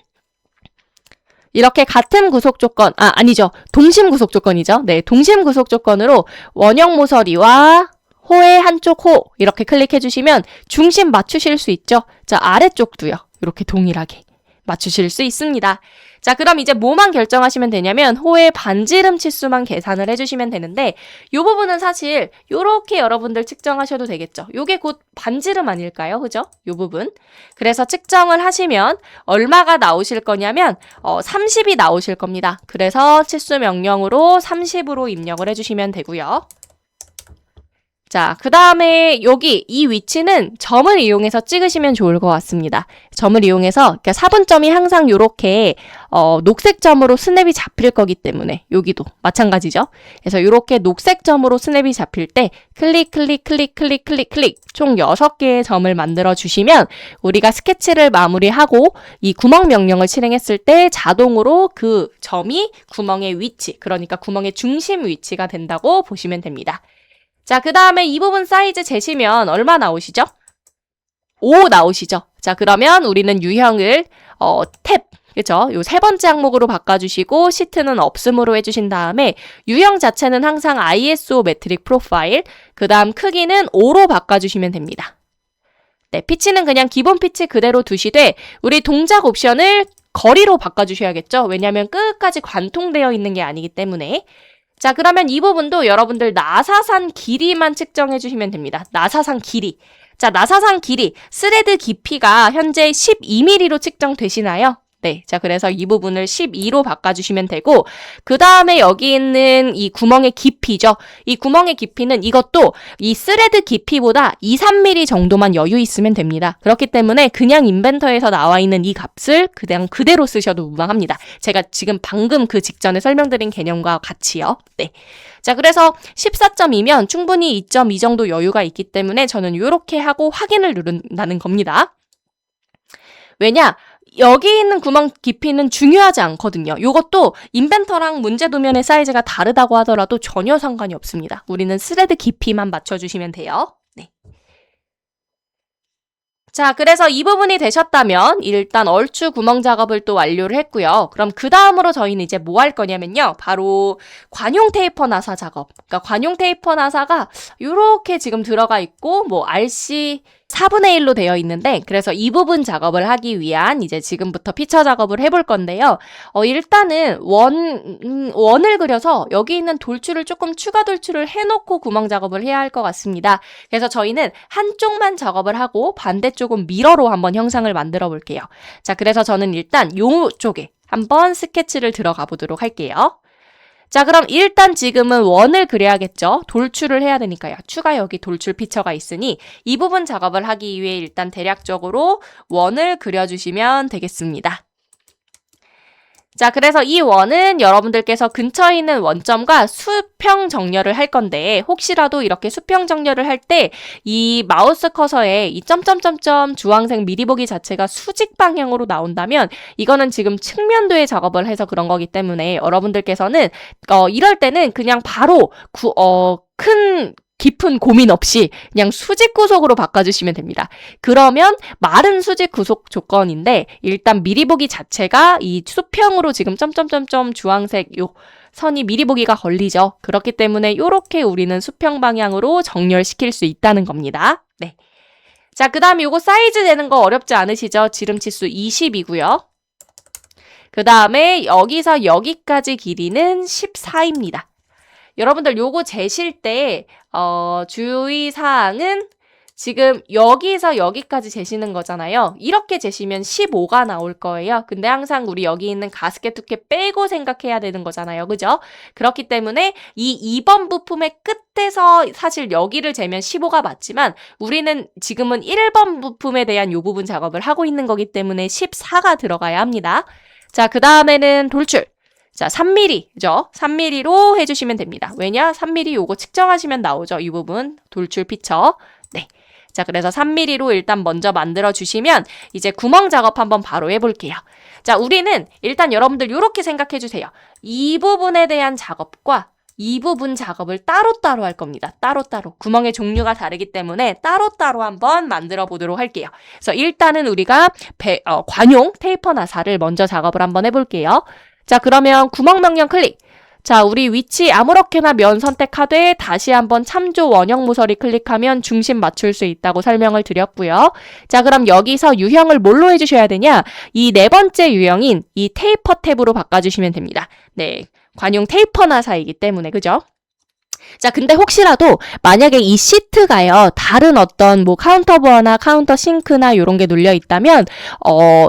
이렇게 같은 구속 조건, 아니죠. 동심 구속 조건이죠. 네, 동심 구속 조건으로 원형 모서리와 호의 한쪽 호 이렇게 클릭해 주시면 중심 맞추실 수 있죠. 자, 아래쪽도요. 이렇게 동일하게 맞추실 수 있습니다. 자, 그럼 이제 뭐만 결정하시면 되냐면 호의 반지름 치수만 계산을 해주시면 되는데 이 부분은 사실 이렇게 여러분들 측정하셔도 되겠죠. 요게 곧 반지름 아닐까요? 그죠? 이 부분. 그래서 측정을 하시면 얼마가 나오실 거냐면 30이 나오실 겁니다. 그래서 치수 명령으로 30으로 입력을 해주시면 되고요. 자, 그 다음에 여기 이 위치는 점을 이용해서 찍으시면 좋을 것 같습니다. 점을 이용해서 그러니까 사분점이 항상 이렇게 녹색 점으로 스냅이 잡힐 거기 때문에 여기도 마찬가지죠. 그래서 이렇게 녹색 점으로 스냅이 잡힐 때 클릭 총 6개의 점을 만들어 주시면 우리가 스케치를 마무리하고 이 구멍 명령을 실행했을 때 자동으로 그 점이 구멍의 위치, 그러니까 구멍의 중심 위치가 된다고 보시면 됩니다. 자, 그 다음에 이 부분 사이즈 재시면 얼마 나오시죠? 5 나오시죠? 자, 그러면 우리는 유형을 탭, 그쵸? 요 세 번째 항목으로 바꿔주시고 시트는 없음으로 해주신 다음에 유형 자체는 항상 ISO 메트릭 프로파일, 그 다음 크기는 5로 바꿔주시면 됩니다. 네, 피치는 그냥 기본 피치 그대로 두시되 우리 동작 옵션을 거리로 바꿔주셔야겠죠? 왜냐하면 끝까지 관통되어 있는 게 아니기 때문에. 자, 그러면 이 부분도 여러분들 나사산 길이만 측정해 주시면 됩니다. 나사산 길이. 자, 나사상 길이, 스레드 깊이가 현재 12mm로 측정되시나요? 네. 자, 그래서 이 부분을 12로 바꿔주시면 되고, 그 다음에 여기 있는 이 구멍의 깊이죠. 이 구멍의 깊이는 이것도 이 스레드 깊이보다 2, 3mm 정도만 여유 있으면 됩니다. 그렇기 때문에 그냥 인벤터에서 나와 있는 이 값을 그냥 그대로 쓰셔도 무방합니다. 제가 지금 방금 그 직전에 설명드린 개념과 같이요. 네. 자, 그래서 14.2면 충분히 2.2 정도 여유가 있기 때문에 저는 이렇게 하고 확인을 누른다는 겁니다. 왜냐? 여기 있는 구멍 깊이는 중요하지 않거든요. 이것도 인벤터랑 문제 도면의 사이즈가 다르다고 하더라도 전혀 상관이 없습니다. 우리는 스레드 깊이만 맞춰주시면 돼요. 네. 자, 그래서 이 부분이 되셨다면 일단 얼추 구멍 작업을 또 완료를 했고요. 그럼 그 다음으로 저희는 이제 뭐 할 거냐면요. 바로 관용 테이퍼 나사 작업. 그러니까 관용 테이퍼 나사가 이렇게 지금 들어가 있고 뭐 RC 4분의 1로 되어 있는데 그래서 이 부분 작업을 하기 위한 이제 지금부터 피처 작업을 해볼 건데요. 일단은 원을 그려서 여기 있는 돌출을 조금 추가 돌출을 해놓고 구멍 작업을 해야 할 것 같습니다. 그래서 저희는 한쪽만 작업을 하고 반대쪽은 미러로 한번 형상을 만들어 볼게요. 자, 그래서 저는 일단 요쪽에 한번 스케치를 들어가 보도록 할게요. 자, 그럼 일단 지금은 원을 그려야겠죠. 돌출을 해야 되니까요. 추가 여기 돌출 피처가 있으니 이 부분 작업을 하기 위해 일단 대략적으로 원을 그려주시면 되겠습니다. 자, 그래서 이 원은 여러분들께서 근처에 있는 원점과 수평 정렬을 할 건데 혹시라도 이렇게 수평 정렬을 할 때 이 마우스 커서에 이 점점점점 주황색 미리 보기 자체가 수직 방향으로 나온다면 이거는 지금 측면도에 작업을 해서 그런 거기 때문에 여러분들께서는 이럴 때는 그냥 바로 큰 깊은 고민 없이 그냥 수직 구속으로 바꿔주시면 됩니다. 그러면 마른 수직 구속 조건인데 일단 미리 보기 자체가 이 수평으로 지금 점점점점 주황색 요 선이 미리 보기가 걸리죠. 그렇기 때문에 이렇게 우리는 수평 방향으로 정렬시킬 수 있다는 겁니다. 네. 자, 그 다음에 요거 사이즈 되는 거 어렵지 않으시죠? 지름치수 20이고요. 그 다음에 여기서 여기까지 길이는 14입니다. 여러분들 요거 재실 때 주의사항은 지금 여기서 여기까지 재시는 거잖아요. 이렇게 재시면 15가 나올 거예요. 근데 항상 우리 여기 있는 가스켓 두께 빼고 생각해야 되는 거잖아요. 그죠? 그렇기 때문에 이 2번 부품의 끝에서 사실 여기를 재면 15가 맞지만 우리는 지금은 1번 부품에 대한 요 부분 작업을 하고 있는 거기 때문에 14가 들어가야 합니다. 자, 그 다음에는 돌출. 자, 3mm죠? 3mm로 해주시면 됩니다. 왜냐? 3mm 요거 측정하시면 나오죠. 이 부분 돌출 피처. 네. 자, 그래서 3mm로 일단 먼저 만들어 주시면 이제 구멍 작업 한번 바로 해볼게요. 자, 우리는 일단 여러분들 이렇게 생각해 주세요. 이 부분에 대한 작업과 이 부분 작업을 따로따로 할 겁니다. 따로따로. 구멍의 종류가 다르기 때문에 따로따로 한번 만들어 보도록 할게요. 그래서 일단은 우리가 관용 테이퍼 나사를 먼저 작업을 한번 해볼게요. 자, 그러면 구멍 명령 클릭. 자, 우리 위치 아무렇게나 면 선택하되 다시 한번 참조 원형 모서리 클릭하면 중심 맞출 수 있다고 설명을 드렸고요. 자, 그럼 여기서 유형을 뭘로 해주셔야 되냐? 이 네 번째 유형인 이 테이퍼 탭으로 바꿔주시면 됩니다. 네, 관용 테이퍼 나사이기 때문에 그죠? 자, 근데 혹시라도 만약에 이 시트가요, 다른 어떤 뭐 카운터버나 카운터 싱크나 이런 게 눌려 있다면,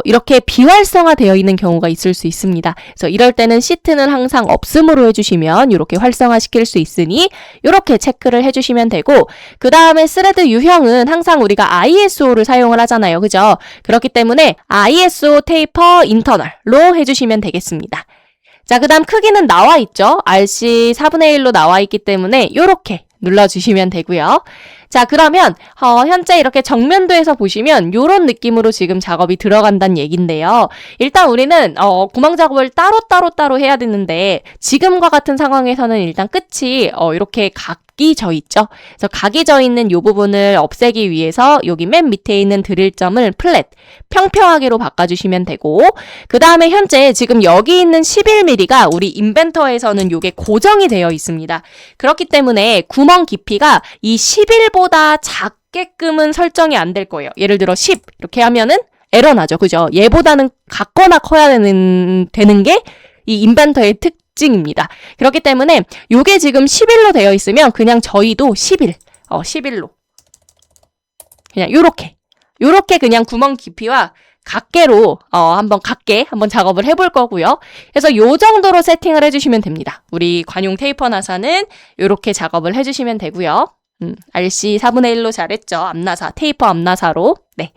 이렇게 비활성화 되어 있는 경우가 있을 수 있습니다. 그래서 이럴 때는 시트는 항상 없음으로 해주시면 이렇게 활성화 시킬 수 있으니, 이렇게 체크를 해주시면 되고, 그 다음에 스레드 유형은 항상 우리가 ISO를 사용을 하잖아요. 그죠? 그렇기 때문에 ISO 테이퍼 인터널로 해주시면 되겠습니다. 자, 그 다음 크기는 나와 있죠? RC 4분의 1로 나와 있기 때문에 이렇게 눌러주시면 되고요. 자, 그러면 현재 이렇게 정면도에서 보시면 이런 느낌으로 지금 작업이 들어간다는 얘긴데요. 일단 우리는 구멍 작업을 따로 해야 되는데 지금과 같은 상황에서는 일단 끝이 이렇게 각이 져 있죠. 그래서 각이 져 있는 이 부분을 없애기 위해서 여기 맨 밑에 있는 드릴점을 플랫, 평평하게로 바꿔주시면 되고 그 다음에 현재 지금 여기 있는 11mm가 우리 인벤터에서는 이게 고정이 되어 있습니다. 그렇기 때문에 구멍 깊이가 이 11보다 작게끔은 설정이 안 될 거예요. 예를 들어 10 이렇게 하면은 에러 나죠. 그죠? 얘보다는 같거나 커야 되는 게 이 인벤터의 특징입니다. 그렇기 때문에 이게 지금 11로 되어 있으면 그냥 저희도 11, 11로 그냥 요렇게 그냥 구멍 깊이와 각계로 각계 한번 작업을 해볼 거고요. 그래서 요 정도로 세팅을 해주시면 됩니다. 우리 관용 테이퍼 나사는 요렇게 작업을 해주시면 되고요. RC 4분의 1로 잘했죠. 앞나사, 테이퍼 앞나사로. 네.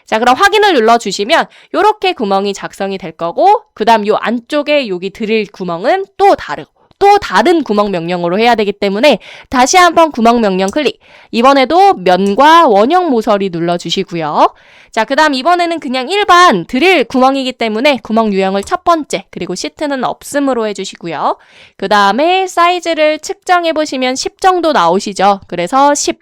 자, 그럼 확인을 눌러주시면 요렇게 구멍이 작성이 될 거고, 그 다음 요 안쪽에 여기 드릴 구멍은 또 다른 구멍 명령으로 해야 되기 때문에 다시 한번 구멍 명령 클릭. 이번에도 면과 원형 모서리 눌러주시고요. 자, 그 다음 이번에는 그냥 일반 드릴 구멍이기 때문에 구멍 유형을 첫 번째, 그리고 시트는 없음으로 해주시고요. 그 다음에 사이즈를 측정해보시면 10 정도 나오시죠. 그래서 10.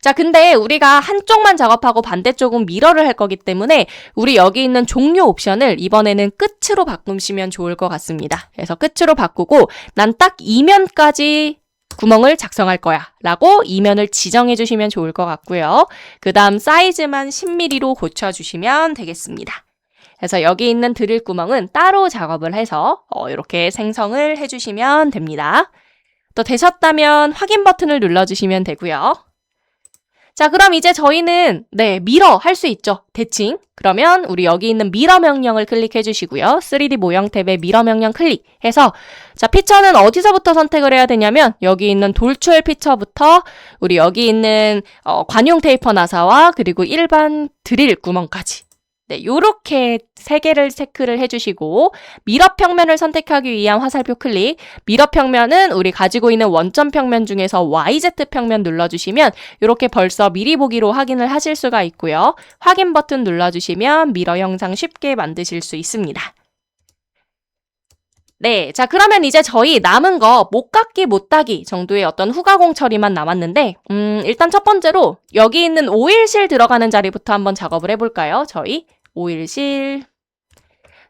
자, 근데 우리가 한쪽만 작업하고 반대쪽은 미러를 할 거기 때문에 우리 여기 있는 종료 옵션을 이번에는 끝으로 바꾸시면 좋을 것 같습니다. 그래서 끝으로 바꾸고 난 딱 이면까지 구멍을 작성할 거야 라고 이면을 지정해 주시면 좋을 것 같고요. 그 다음 사이즈만 10mm로 고쳐주시면 되겠습니다. 그래서 여기 있는 드릴 구멍은 따로 작업을 해서 이렇게 생성을 해주시면 됩니다. 또 되셨다면 확인 버튼을 눌러주시면 되고요. 자, 그럼 이제 저희는 미러 할 수 있죠. 대칭. 그러면 우리 여기 있는 미러 명령을 클릭해 주시고요. 3D 모형 탭에 미러 명령 클릭해서 자, 피처는 어디서부터 선택을 해야 되냐면 여기 있는 돌출 피처부터 우리 여기 있는 관용 테이퍼 나사와 그리고 일반 드릴 구멍까지 요렇게 3개를 체크를 해주시고 미러 평면을 선택하기 위한 화살표 클릭. 미러 평면은 우리 가지고 있는 원점 평면 중에서 YZ 평면 눌러주시면 이렇게 벌써 미리 보기로 확인을 하실 수가 있고요. 확인 버튼 눌러주시면 미러 영상 쉽게 만드실 수 있습니다. 네, 자 그러면 이제 저희 남은 거 못깎기 못따기 정도의 어떤 후가공 처리만 남았는데 일단 첫 번째로 여기 있는 오일실 들어가는 자리부터 한번 작업을 해볼까요? 저희 오일실.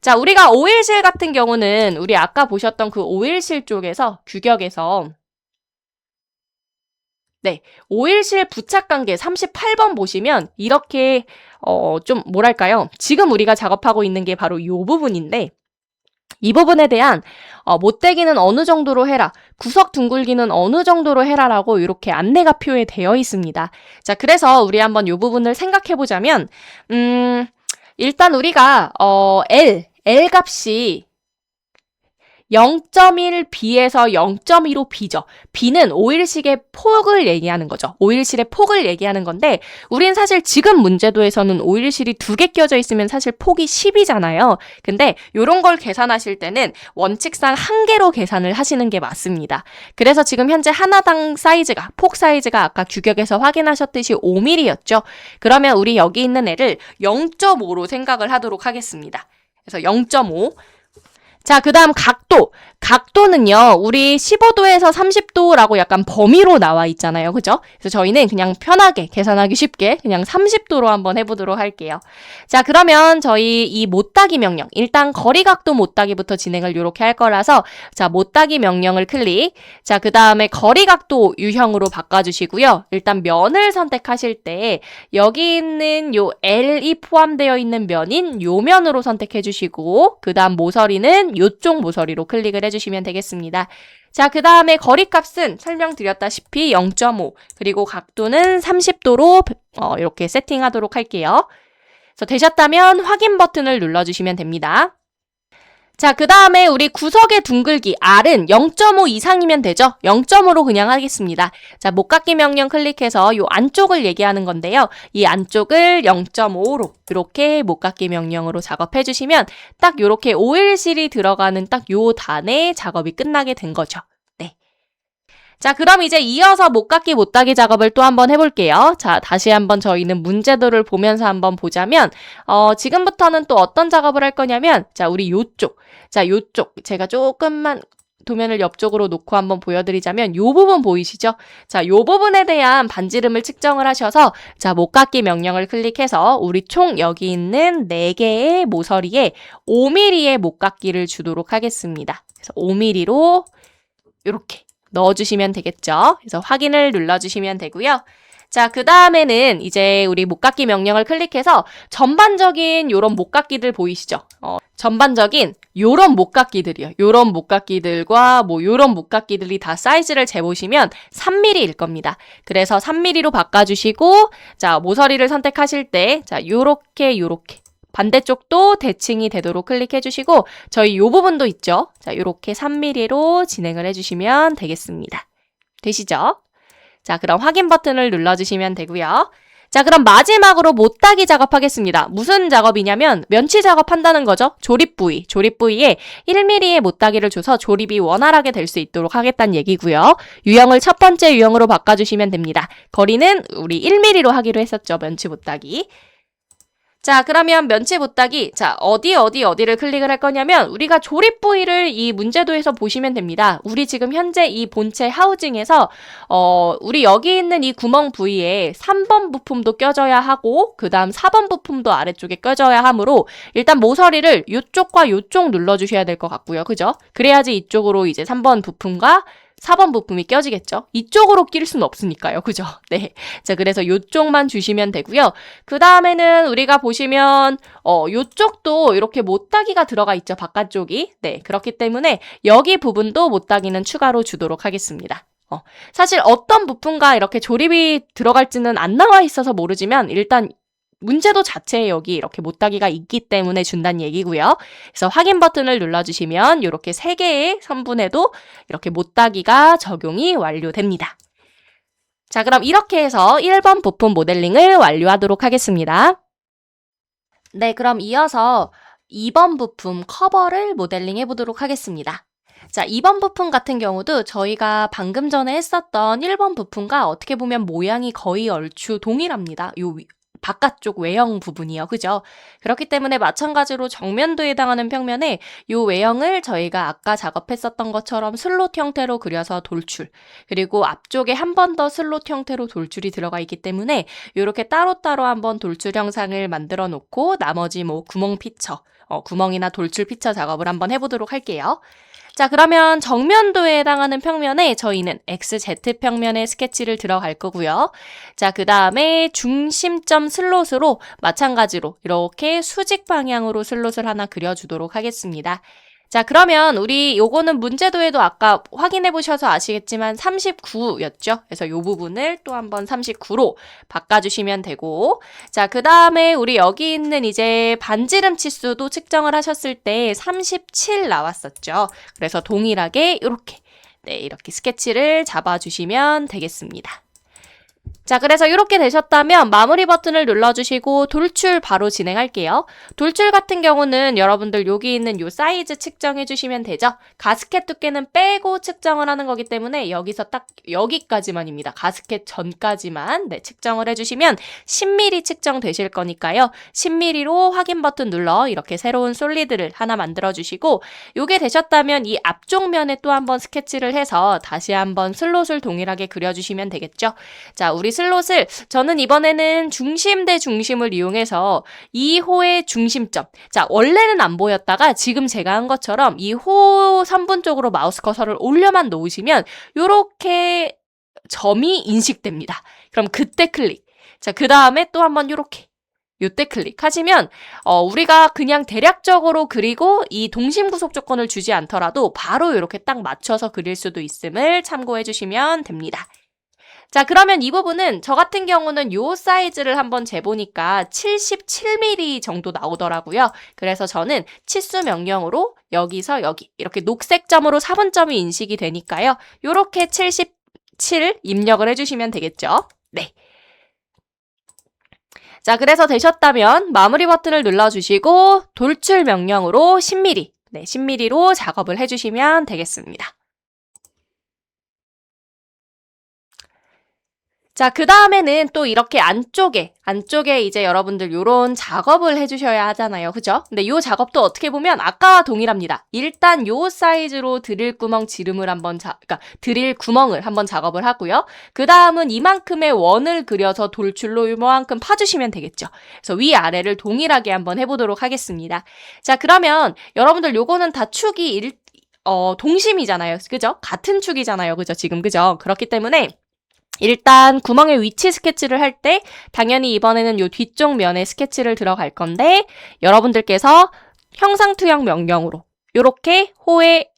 자, 우리가 오일실 같은 경우는 우리 아까 보셨던 그 오일실 쪽에서 규격에서 오일실 부착 관계 38번 보시면 이렇게 좀 뭐랄까요? 지금 우리가 작업하고 있는 게 바로 이 부분인데 이 부분에 대한 못대기는 어느 정도로 해라, 구석 둥글기는 어느 정도로 해라라고 이렇게 안내가 표에되어 있습니다. 자, 그래서 우리 한번 이 부분을 생각해 보자면 일단 우리가 L 값이 0.1B에서 0.15B죠. B는 오일실의 폭을 얘기하는 거죠. 오일실의 폭을 얘기하는 건데 우린 사실 지금 문제도에서는 오일실이 2개 껴져 있으면 사실 폭이 10이잖아요. 근데 이런 걸 계산하실 때는 원칙상 1개로 계산을 하시는 게 맞습니다. 그래서 지금 현재 하나당 사이즈가, 폭 사이즈가 아까 규격에서 확인하셨듯이 5mm였죠. 그러면 우리 여기 있는 애를 0.5로 생각을 하도록 하겠습니다. 그래서 0.5. 자, 그 다음 각도. 각도는요, 우리 15도에서 30도라고 약간 범위로 나와 있잖아요. 그죠? 그래서 저희는 그냥 편하게, 계산하기 쉽게 그냥 30도로 한번 해보도록 할게요. 자, 그러면 저희 이 못따기 명령. 일단 거리 각도 못따기부터 진행을 이렇게 할 거라서, 자, 못따기 명령을 클릭. 자, 그 다음에 거리 각도 유형으로 바꿔주시고요. 일단 면을 선택하실 때, 여기 있는 요 L이 포함되어 있는 면인 요 면으로 선택해주시고, 그 다음 모서리는 요쪽 모서리로 클릭을 해주시면 되겠습니다. 자, 그 다음에 거리값은 설명드렸다시피 0.5 그리고 각도는 30도로 이렇게 세팅하도록 할게요. 그래서 되셨다면 확인 버튼을 눌러주시면 됩니다. 자, 그 다음에 우리 구석의 둥글기 R은 0.5 이상이면 되죠? 0.5로 그냥 하겠습니다. 자, 못깎기 명령 클릭해서 이 안쪽을 얘기하는 건데요. 이 안쪽을 0.5로 이렇게 못깎기 명령으로 작업해 주시면 딱 이렇게 오일실이 들어가는 딱 요 단에 작업이 끝나게 된 거죠. 네. 자, 그럼 이제 이어서 못깎기 못따기 작업을 또 한번 해볼게요. 자, 다시 한번 저희는 문제도를 보면서 한번 보자면 지금부터는 또 어떤 작업을 할 거냐면 자, 우리 요쪽. 자, 요쪽. 제가 조금만 도면을 옆쪽으로 놓고 한번 보여드리자면 요 부분 보이시죠? 자, 요 부분에 대한 반지름을 측정을 하셔서 자, 못깎기 명령을 클릭해서 우리 총 여기 있는 4개의 모서리에 5mm의 못깎기를 주도록 하겠습니다. 그래서 5mm로 이렇게 넣어주시면 되겠죠. 그래서 확인을 눌러주시면 되고요. 자, 그 다음에는 이제 우리 못깎기 명령을 클릭해서 전반적인 요런 못깎기들 보이시죠? 전반적인 요런 못깎기들이요. 요런 못깎기들과 뭐 요런 못깎기들이 다 사이즈를 재보시면 3mm일 겁니다. 그래서 3mm로 바꿔주시고, 자, 모서리를 선택하실 때, 자, 요렇게 반대쪽도 대칭이 되도록 클릭해주시고, 저희 요 부분도 있죠? 자, 요렇게 3mm로 진행을 해주시면 되겠습니다. 되시죠? 자, 그럼 확인 버튼을 눌러주시면 되고요. 자, 그럼 마지막으로 못따기 작업하겠습니다. 무슨 작업이냐면 면치 작업한다는 거죠. 조립 부위에 1mm의 못따기를 줘서 조립이 원활하게 될 수 있도록 하겠다는 얘기고요. 유형을 첫 번째 유형으로 바꿔주시면 됩니다. 거리는 우리 1mm로 하기로 했었죠. 면치 못따기. 자, 그러면 면치 못따기, 자, 어디를 클릭을 할 거냐면 우리가 조립 부위를 이 문제도에서 보시면 됩니다. 우리 지금 현재 이 본체 하우징에서 우리 여기 있는 이 구멍 부위에 3번 부품도 껴져야 하고 그 다음 4번 부품도 아래쪽에 껴져야 하므로 일단 모서리를 이쪽과 이쪽 눌러주셔야 될 것 같고요. 그죠? 그래야지 이쪽으로 이제 3번 부품과 4번 부품이 껴지겠죠? 이쪽으로 낄 수는 없으니까요. 그죠? 네. 자, 그래서 요쪽만 주시면 되고요. 그 다음에는 우리가 보시면 요쪽도 이렇게 못따기가 들어가 있죠. 바깥쪽이. 네. 그렇기 때문에 여기 부분도 못따기는 추가로 주도록 하겠습니다. 사실 어떤 부품과 이렇게 조립이 들어갈지는 안 나와 있어서 모르지만 일단 문제도 자체에 여기 이렇게 못따기가 있기 때문에 준다는 얘기고요. 그래서 확인 버튼을 눌러주시면 이렇게 3개의 선분에도 이렇게 못따기가 적용이 완료됩니다. 자, 그럼 이렇게 해서 1번 부품 모델링을 완료하도록 하겠습니다. 네, 그럼 이어서 2번 부품 커버를 모델링 해보도록 하겠습니다. 자, 2번 부품 같은 경우도 저희가 방금 전에 했었던 1번 부품과 어떻게 보면 모양이 거의 얼추 동일합니다. 요 바깥쪽 외형 부분이요. 그죠? 그렇기 때문에 마찬가지로 정면도에 해당하는 평면에 이 외형을 저희가 아까 작업했었던 것처럼 슬롯 형태로 그려서 돌출, 그리고 앞쪽에 한 번 더 슬롯 형태로 돌출이 들어가 있기 때문에 이렇게 따로따로 한번 돌출 형상을 만들어 놓고 나머지 뭐 구멍 피처, 구멍이나 돌출 피처 작업을 한번 해보도록 할게요. 자, 그러면 정면도에 해당하는 평면에 저희는 XZ 평면의 스케치를 들어갈 거고요. 자, 그 다음에 중심점 슬롯으로 마찬가지로 이렇게 수직 방향으로 슬롯을 하나 그려주도록 하겠습니다. 자, 그러면 우리 요거는 문제도에도 아까 확인해 보셔서 아시겠지만 39였죠? 그래서 요 부분을 또 한번 39로 바꿔주시면 되고, 자, 그 다음에 우리 여기 있는 이제 반지름 치수도 측정을 하셨을 때 37 나왔었죠? 그래서 동일하게 이렇게 스케치를 잡아주시면 되겠습니다. 자, 그래서 이렇게 되셨다면 마무리 버튼을 눌러주시고 돌출 바로 진행할게요. 돌출 같은 경우는 여러분들 여기 있는 요 사이즈 측정해 주시면 되죠. 가스켓 두께는 빼고 측정을 하는 거기 때문에 여기서 딱 여기까지만입니다. 가스켓 전까지만 측정을 해주시면 10mm 측정되실 거니까요. 10mm로 확인 버튼 눌러 이렇게 새로운 솔리드를 하나 만들어 주시고, 요게 되셨다면 이 앞쪽 면에 또 한번 스케치를 해서 다시 한번 슬롯을 동일하게 그려주시면 되겠죠. 자, 우리 슬롯을 저는 이번에는 중심 대 중심을 이용해서 이 호의 중심점, 자, 원래는 안 보였다가 지금 제가 한 것처럼 이 호 선분 쪽으로 마우스 커서를 올려만 놓으시면 요렇게 점이 인식됩니다. 그럼 그때 클릭. 자, 그 다음에 또 한번 요때 클릭하시면 우리가 그냥 대략적으로 그리고 이 동심 구속 조건을 주지 않더라도 바로 이렇게 딱 맞춰서 그릴 수도 있음을 참고해 주시면 됩니다. 자, 그러면 이 부분은 저 같은 경우는 요 사이즈를 한번 재보니까 77mm 정도 나오더라고요. 그래서 저는 치수 명령으로 여기서 여기 이렇게 녹색 점으로 4분점이 인식이 되니까요. 요렇게 77 입력을 해주시면 되겠죠. 네. 자, 그래서 되셨다면 마무리 버튼을 눌러주시고 돌출 명령으로 10mm, 10mm로 작업을 해주시면 되겠습니다. 자, 그 다음에는 또 이렇게 안쪽에 이제 여러분들 요런 작업을 해주셔야 하잖아요. 그죠? 근데 요 작업도 어떻게 보면 아까와 동일합니다. 일단 요 사이즈로 드릴 구멍 지름을 그러니까 드릴 구멍을 한번 작업을 하고요. 그 다음은 이만큼의 원을 그려서 돌출로 요만큼 파주시면 되겠죠. 그래서 위아래를 동일하게 한번 해보도록 하겠습니다. 자, 그러면 여러분들 요거는 다 축이 동심이잖아요. 그죠? 같은 축이잖아요. 그죠? 지금, 그죠? 그렇기 때문에 일단 구멍의 위치 스케치를 할 때 당연히 이번에는 요 뒤쪽 면에 스케치를 들어갈 건데 여러분들께서 형상투영 명령으로 요렇게 호의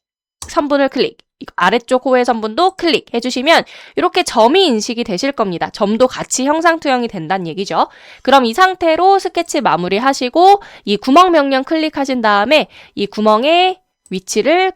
선분을 클릭, 아래쪽 호의 선분도 클릭해 주시면 이렇게 점이 인식이 되실 겁니다. 점도 같이 형상투영이 된다는 얘기죠. 그럼 이 상태로 스케치 마무리하시고 이 구멍 명령 클릭하신 다음에 이 구멍의 위치를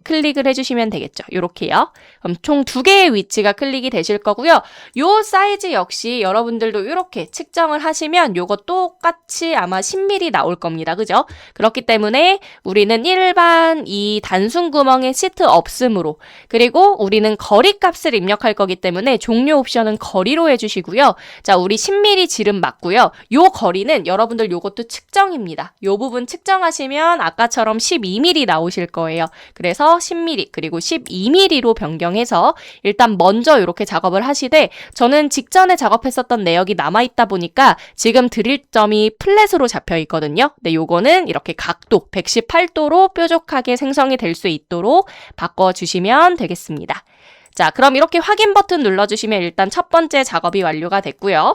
클릭을 해주시면 되겠죠. 요렇게요. 그럼 총 2개의 위치가 클릭이 되실 거고요. 요 사이즈 역시 여러분들도 이렇게 측정을 하시면 요거 똑같이 아마 10mm 나올 겁니다. 그죠? 그렇기 때문에 우리는 일반 이 단순 구멍의 시트 없음으로 그리고 우리는 거리 값을 입력할 거기 때문에 종료 옵션은 거리로 해주시고요. 자, 우리 10mm 지름 맞고요. 요 거리는 여러분들 요것도 측정입니다. 요 부분 측정하시면 아까처럼 12mm 나오실 거예요. 그래서 10mm 그리고 12mm로 변경해서 일단 먼저 이렇게 작업을 하시되 저는 직전에 작업했었던 내역이 남아있다 보니까 지금 드릴 점이 플랫으로 잡혀 있거든요. 근데 요거는 이렇게 각도 118도로 뾰족하게 생성이 될 수 있도록 바꿔주시면 되겠습니다. 자, 그럼 이렇게 확인 버튼 눌러주시면 일단 첫 번째 작업이 완료가 됐고요.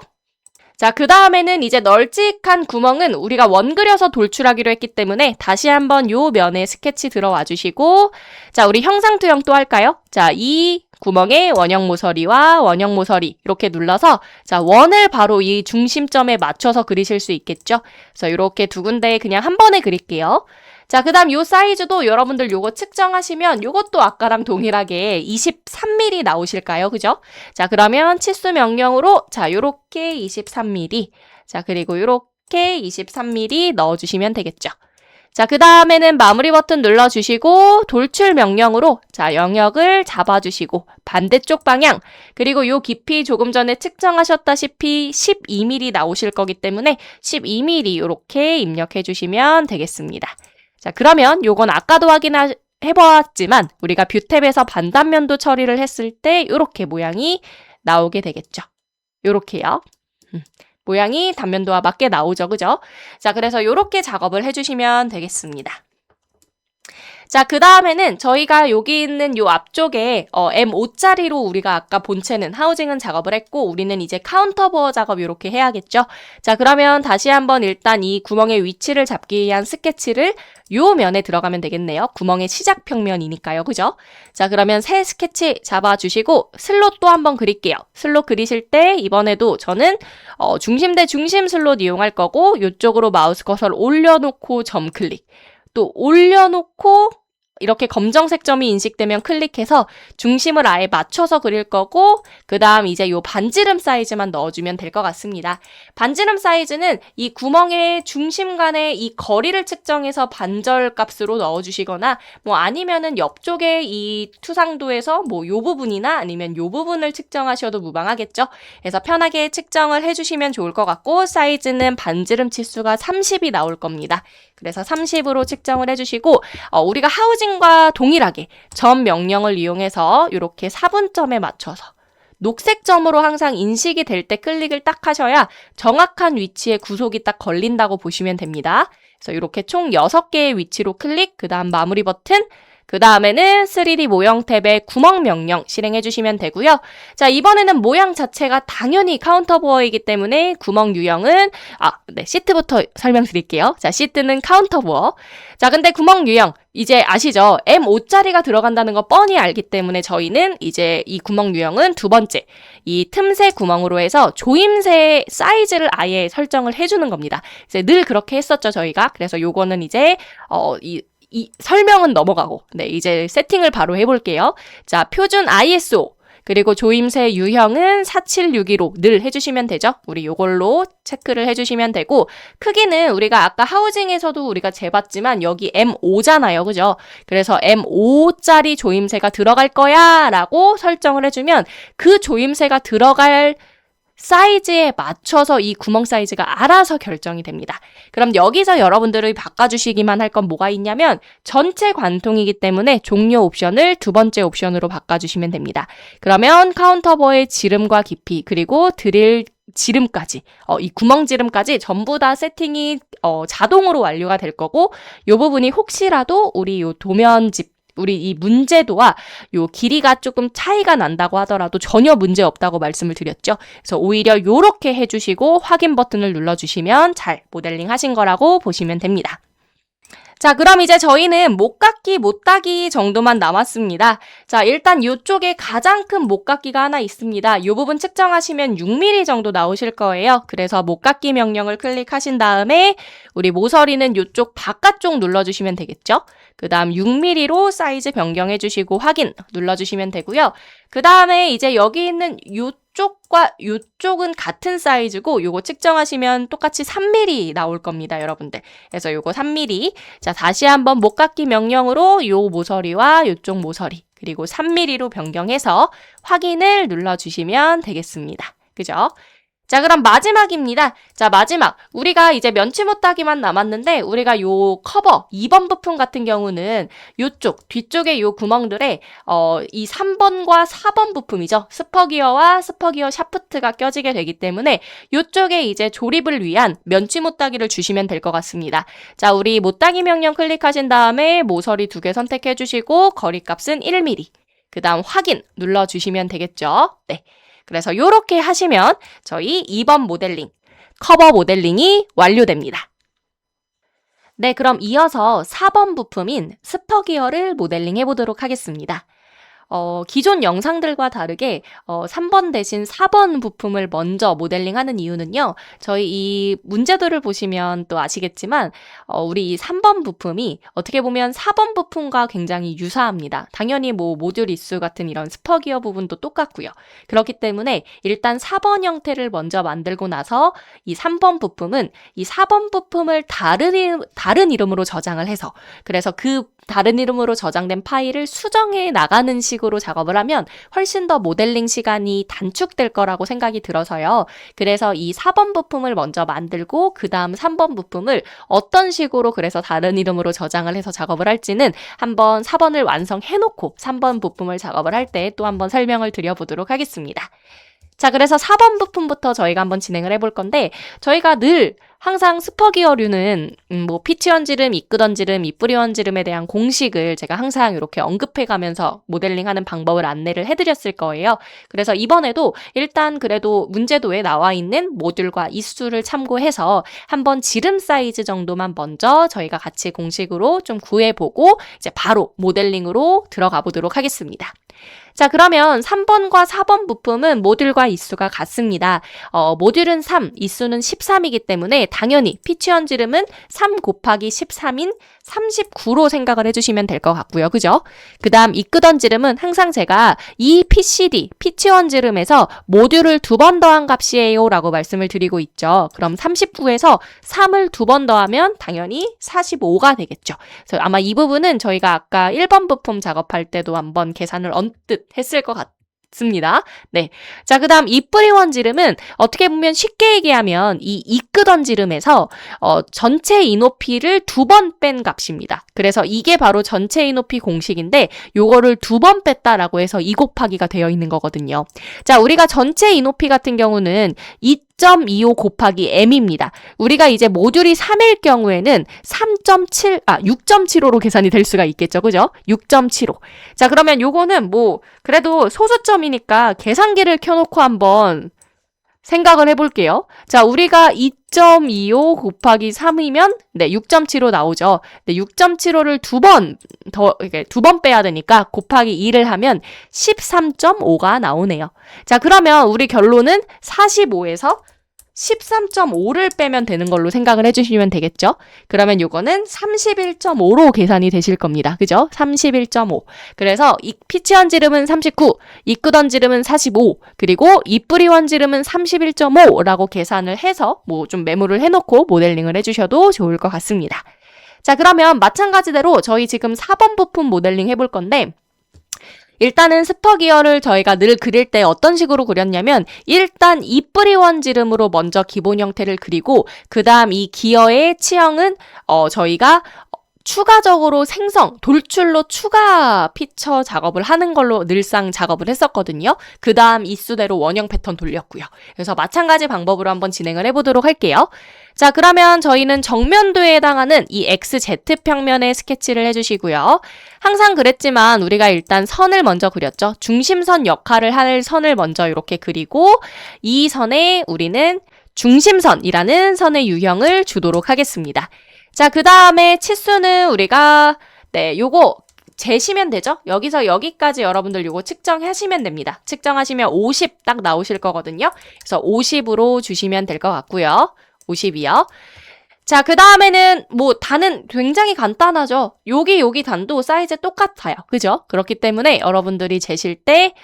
자, 그 다음에는 이제 널찍한 구멍은 우리가 원 그려서 돌출하기로 했기 때문에 다시 한번 요 면에 스케치 들어와 주시고 자, 우리 형상투영 또 할까요? 자, 이 구멍에 원형 모서리와 원형 모서리 이렇게 눌러서 자, 원을 바로 이 중심점에 맞춰서 그리실 수 있겠죠? 그래서 이렇게 2군데 그냥 한 번에 그릴게요. 자, 그 다음 요 사이즈도 여러분들 요거 측정하시면 요것도 아까랑 동일하게 23mm 나오실까요? 그죠? 자, 그러면 치수 명령으로 자, 요렇게 23mm 자, 그리고 요렇게 23mm 넣어주시면 되겠죠. 자, 그 다음에는 마무리 버튼 눌러주시고 돌출 명령으로 자, 영역을 잡아주시고 반대쪽 방향 그리고 요 깊이 조금 전에 측정하셨다시피 12mm 나오실 거기 때문에 12mm 이렇게 입력해 주시면 되겠습니다. 자, 그러면 요건 아까도 해보았지만 우리가 뷰 탭에서 반단면도 처리를 했을 때 이렇게 모양이 나오게 되겠죠. 요렇게요. 모양이 단면도와 맞게 나오죠. 그죠? 자, 그래서 요렇게 작업을 해주시면 되겠습니다. 자, 그 다음에는 저희가 여기 있는 요 앞쪽에 M5짜리로 우리가 아까 본체는 하우징은 작업을 했고 우리는 이제 카운터보어 작업 이렇게 해야겠죠. 자, 그러면 다시 한번 일단 이 구멍의 위치를 잡기 위한 스케치를 요 면에 들어가면 되겠네요. 구멍의 시작 평면이니까요. 그죠? 자, 그러면 새 스케치 잡아주시고 슬롯 또 한번 그릴게요. 슬롯 그리실 때 이번에도 저는 중심 대 중심 슬롯 이용할 거고 요쪽으로 마우스 커서를 올려놓고 점 클릭 또 올려놓고 이렇게 검정색 점이 인식되면 클릭해서 중심을 아예 맞춰서 그릴 거고 그 다음 이제 요 반지름 사이즈만 넣어주면 될 것 같습니다. 반지름 사이즈는 이 구멍의 중심 간의 이 거리를 측정해서 반절 값으로 넣어주시거나 뭐 아니면은 옆쪽에 이 투상도에서 뭐 요 부분이나 아니면 요 부분을 측정하셔도 무방하겠죠. 그래서 편하게 측정을 해주시면 좋을 것 같고 사이즈는 반지름 치수가 30이 나올 겁니다. 그래서 30으로 측정을 해주시고 우리가 하우징과 동일하게 점 명령을 이용해서 이렇게 4분점에 맞춰서 녹색 점으로 항상 인식이 될 때 클릭을 딱 하셔야 정확한 위치에 구속이 딱 걸린다고 보시면 됩니다. 그래서 이렇게 총 6개의 위치로 클릭, 그 다음 마무리 버튼, 그 다음에는 3D 모형 탭의 구멍 명령 실행해 주시면 되고요. 자, 이번에는 모양 자체가 당연히 카운터보어이기 때문에 구멍 유형은 시트부터 설명드릴게요. 자, 시트는 카운터보어. 자, 근데 구멍 유형 이제 아시죠? M5짜리가 들어간다는 거 뻔히 알기 때문에 저희는 이제 이 구멍 유형은 두 번째 이 틈새 구멍으로 해서 조임새 사이즈를 아예 설정을 해주는 겁니다. 이제 늘 그렇게 했었죠, 저희가. 그래서 요거는 이제 이 설명은 넘어가고 이제 세팅을 바로 해볼게요. 자, 표준 ISO 그리고 조임새 유형은 47615 늘 해주시면 되죠. 우리 요걸로 체크를 해주시면 되고 크기는 우리가 아까 하우징에서도 우리가 재봤지만 여기 M5잖아요. 그죠? 그래서 M5짜리 조임새가 들어갈 거야 라고 설정을 해주면 그 조임새가 들어갈 사이즈에 맞춰서 이 구멍 사이즈가 알아서 결정이 됩니다. 그럼 여기서 여러분들이 바꿔주시기만 할 건 뭐가 있냐면 전체 관통이기 때문에 종료 옵션을 두 번째 옵션으로 바꿔주시면 됩니다. 그러면 카운터버의 지름과 깊이 그리고 드릴 지름까지 이 구멍 지름까지 전부 다 세팅이 자동으로 완료가 될 거고 이 부분이 혹시라도 우리 요 도면집 우리 이 문제도와 요 길이가 조금 차이가 난다고 하더라도 전혀 문제 없다고 말씀을 드렸죠. 그래서 오히려 요렇게 해주시고 확인 버튼을 눌러주시면 잘 모델링 하신 거라고 보시면 됩니다. 자, 그럼 이제 저희는 목깎기, 못따기 정도만 남았습니다. 자, 일단 이쪽에 가장 큰 목깎기가 하나 있습니다. 이 부분 측정하시면 6mm 정도 나오실 거예요. 그래서 목깎기 명령을 클릭하신 다음에 우리 모서리는 이쪽 바깥쪽 눌러주시면 되겠죠? 그 다음 6mm로 사이즈 변경해 주시고 확인 눌러주시면 되고요. 그 다음에 이제 여기 있는 요쪽과 요쪽은 같은 사이즈고 요거 측정하시면 똑같이 3mm 나올 겁니다, 여러분들. 그래서 요거 3mm. 자, 다시 한번 목깎기 명령으로 요 모서리와 요쪽 모서리 그리고 3mm로 변경해서 확인을 눌러주시면 되겠습니다. 그죠? 자, 그럼 마지막입니다. 자, 마지막. 우리가 이제 면치 못하기만 남았는데 우리가 요 커버 2번 부품 같은 경우는 요쪽 뒤쪽에 요 구멍들에 이 3번과 4번 부품이죠. 스퍼기어와 스퍼기어 샤프트가 껴지게 되기 때문에 요쪽에 이제 조립을 위한 면치 못하기를 주시면 될 것 같습니다. 자, 우리 못하기 명령 클릭하신 다음에 모서리 2개 선택해 주시고 거리값은 1mm. 그다음 확인 눌러 주시면 되겠죠. 네. 그래서 이렇게 하시면 저희 2번 모델링, 커버 모델링이 완료됩니다. 네, 그럼 이어서 4번 부품인 스퍼기어를 모델링 해보도록 하겠습니다. 기존 영상들과 다르게 3번 대신 4번 부품을 먼저 모델링하는 이유는요. 저희 이 문제도를 보시면 또 아시겠지만 우리 이 3번 부품이 어떻게 보면 4번 부품과 굉장히 유사합니다. 당연히 뭐 모듈 이수 같은 이런 스퍼기어 부분도 똑같고요. 그렇기 때문에 일단 4번 형태를 먼저 만들고 나서 이 3번 부품은 이 4번 부품을 다른 이름으로 저장을 해서 그래서 그 다른 이름으로 저장된 파일을 수정해 나가는 식으로 작업을 하면 훨씬 더 모델링 시간이 단축될 거라고 생각이 들어서요. 그래서 이 4번 부품을 먼저 만들고 그 다음 3번 부품을 어떤 식으로 그래서 다른 이름으로 저장을 해서 작업을 할지는 한번 4번을 완성해놓고 3번 부품을 작업을 할 때 또 한번 설명을 드려보도록 하겠습니다. 자, 그래서 4번 부품부터 저희가 한번 진행을 해볼 건데 저희가 늘 항상 스퍼기어류는 뭐 피치원 지름, 이끄던 지름, 이뿌리원 지름에 대한 공식을 제가 항상 이렇게 언급해가면서 모델링하는 방법을 안내를 해드렸을 거예요. 그래서 이번에도 일단 그래도 문제도에 나와 있는 모듈과 이수를 참고해서 한번 지름 사이즈 정도만 먼저 저희가 같이 공식으로 좀 구해보고 이제 바로 모델링으로 들어가 보도록 하겠습니다. 자, 그러면 3번과 4번 부품은 모듈과 이수가 같습니다. 모듈은 3, 이수는 13이기 때문에 당연히 피치원 지름은 3 곱하기 13인 39로 생각을 해주시면 될 것 같고요. 그죠? 그 다음 이끄던 지름은 항상 제가 이 PCD, 피치원 지름에서 모듈을 2번 더한 값이에요 라고 말씀을 드리고 있죠. 그럼 39에서 3을 2번 더하면 당연히 45가 되겠죠. 그래서 아마 이 부분은 저희가 아까 1번 부품 작업할 때도 한번 계산을 언뜻 했을 것 같습니다. 네. 자, 그 다음 이뿌리원 지름은 어떻게 보면 쉽게 얘기하면 이 이끄던 지름에서 전체 이높이를 2번 뺀 값입니다. 그래서 이게 바로 전체 이높이 공식인데 요거를 2번 뺐다라고 해서 2 곱하기가 되어 있는 거거든요. 자, 우리가 전체 이높이 같은 경우는 2.25 곱하기 m입니다. 우리가 이제 모듈이 3일 경우에는 6.75로 계산이 될 수가 있겠죠. 그죠? 6.75. 자, 그러면 요거는 뭐 그래도 소수점이니까 계산기를 켜놓고 한번 생각을 해볼게요. 자, 우리가 2.25 곱하기 3이면 네, 6.75 나오죠. 네, 6.75를 두 번 빼야 되니까 곱하기 2를 하면 13.5가 나오네요. 자, 그러면 우리 결론은 45에서 13.5를 빼면 되는 걸로 생각을 해주시면 되겠죠? 그러면 요거는 31.5로 계산이 되실 겁니다. 그죠? 31.5. 그래서 이 피치원 지름은 39, 이끄던 지름은 45, 그리고 이뿌리원 지름은 31.5라고 계산을 해서 뭐 좀 메모를 해놓고 모델링을 해주셔도 좋을 것 같습니다. 자, 그러면 마찬가지대로 저희 지금 4번 부품 모델링 해볼 건데 일단은 스퍼기어를 저희가 늘 그릴 때 어떤 식으로 그렸냐면 일단 이뿌리원 지름으로 먼저 기본 형태를 그리고 그 다음 이 기어의 치형은 저희가 추가적으로 돌출로 추가 피처 작업을 하는 걸로 늘상 작업을 했었거든요. 그 다음 이수대로 원형 패턴 돌렸고요. 그래서 마찬가지 방법으로 한번 진행을 해보도록 할게요. 자, 그러면 저희는 정면도에 해당하는 이 XZ평면에 스케치를 해주시고요. 항상 그랬지만 우리가 일단 선을 먼저 그렸죠. 중심선 역할을 할 선을 먼저 이렇게 그리고 이 선에 우리는 중심선이라는 선의 유형을 주도록 하겠습니다. 자, 그 다음에 치수는 우리가 요거 재시면 되죠? 여기서 여기까지 여러분들 요거 측정하시면 됩니다. 측정하시면 50 딱 나오실 거거든요. 그래서 50으로 주시면 될 것 같고요. 50이요. 자, 그 다음에는 단은 굉장히 간단하죠. 여기 단도 사이즈 똑같아요. 그죠? 그렇기 때문에 여러분들이 재실 때,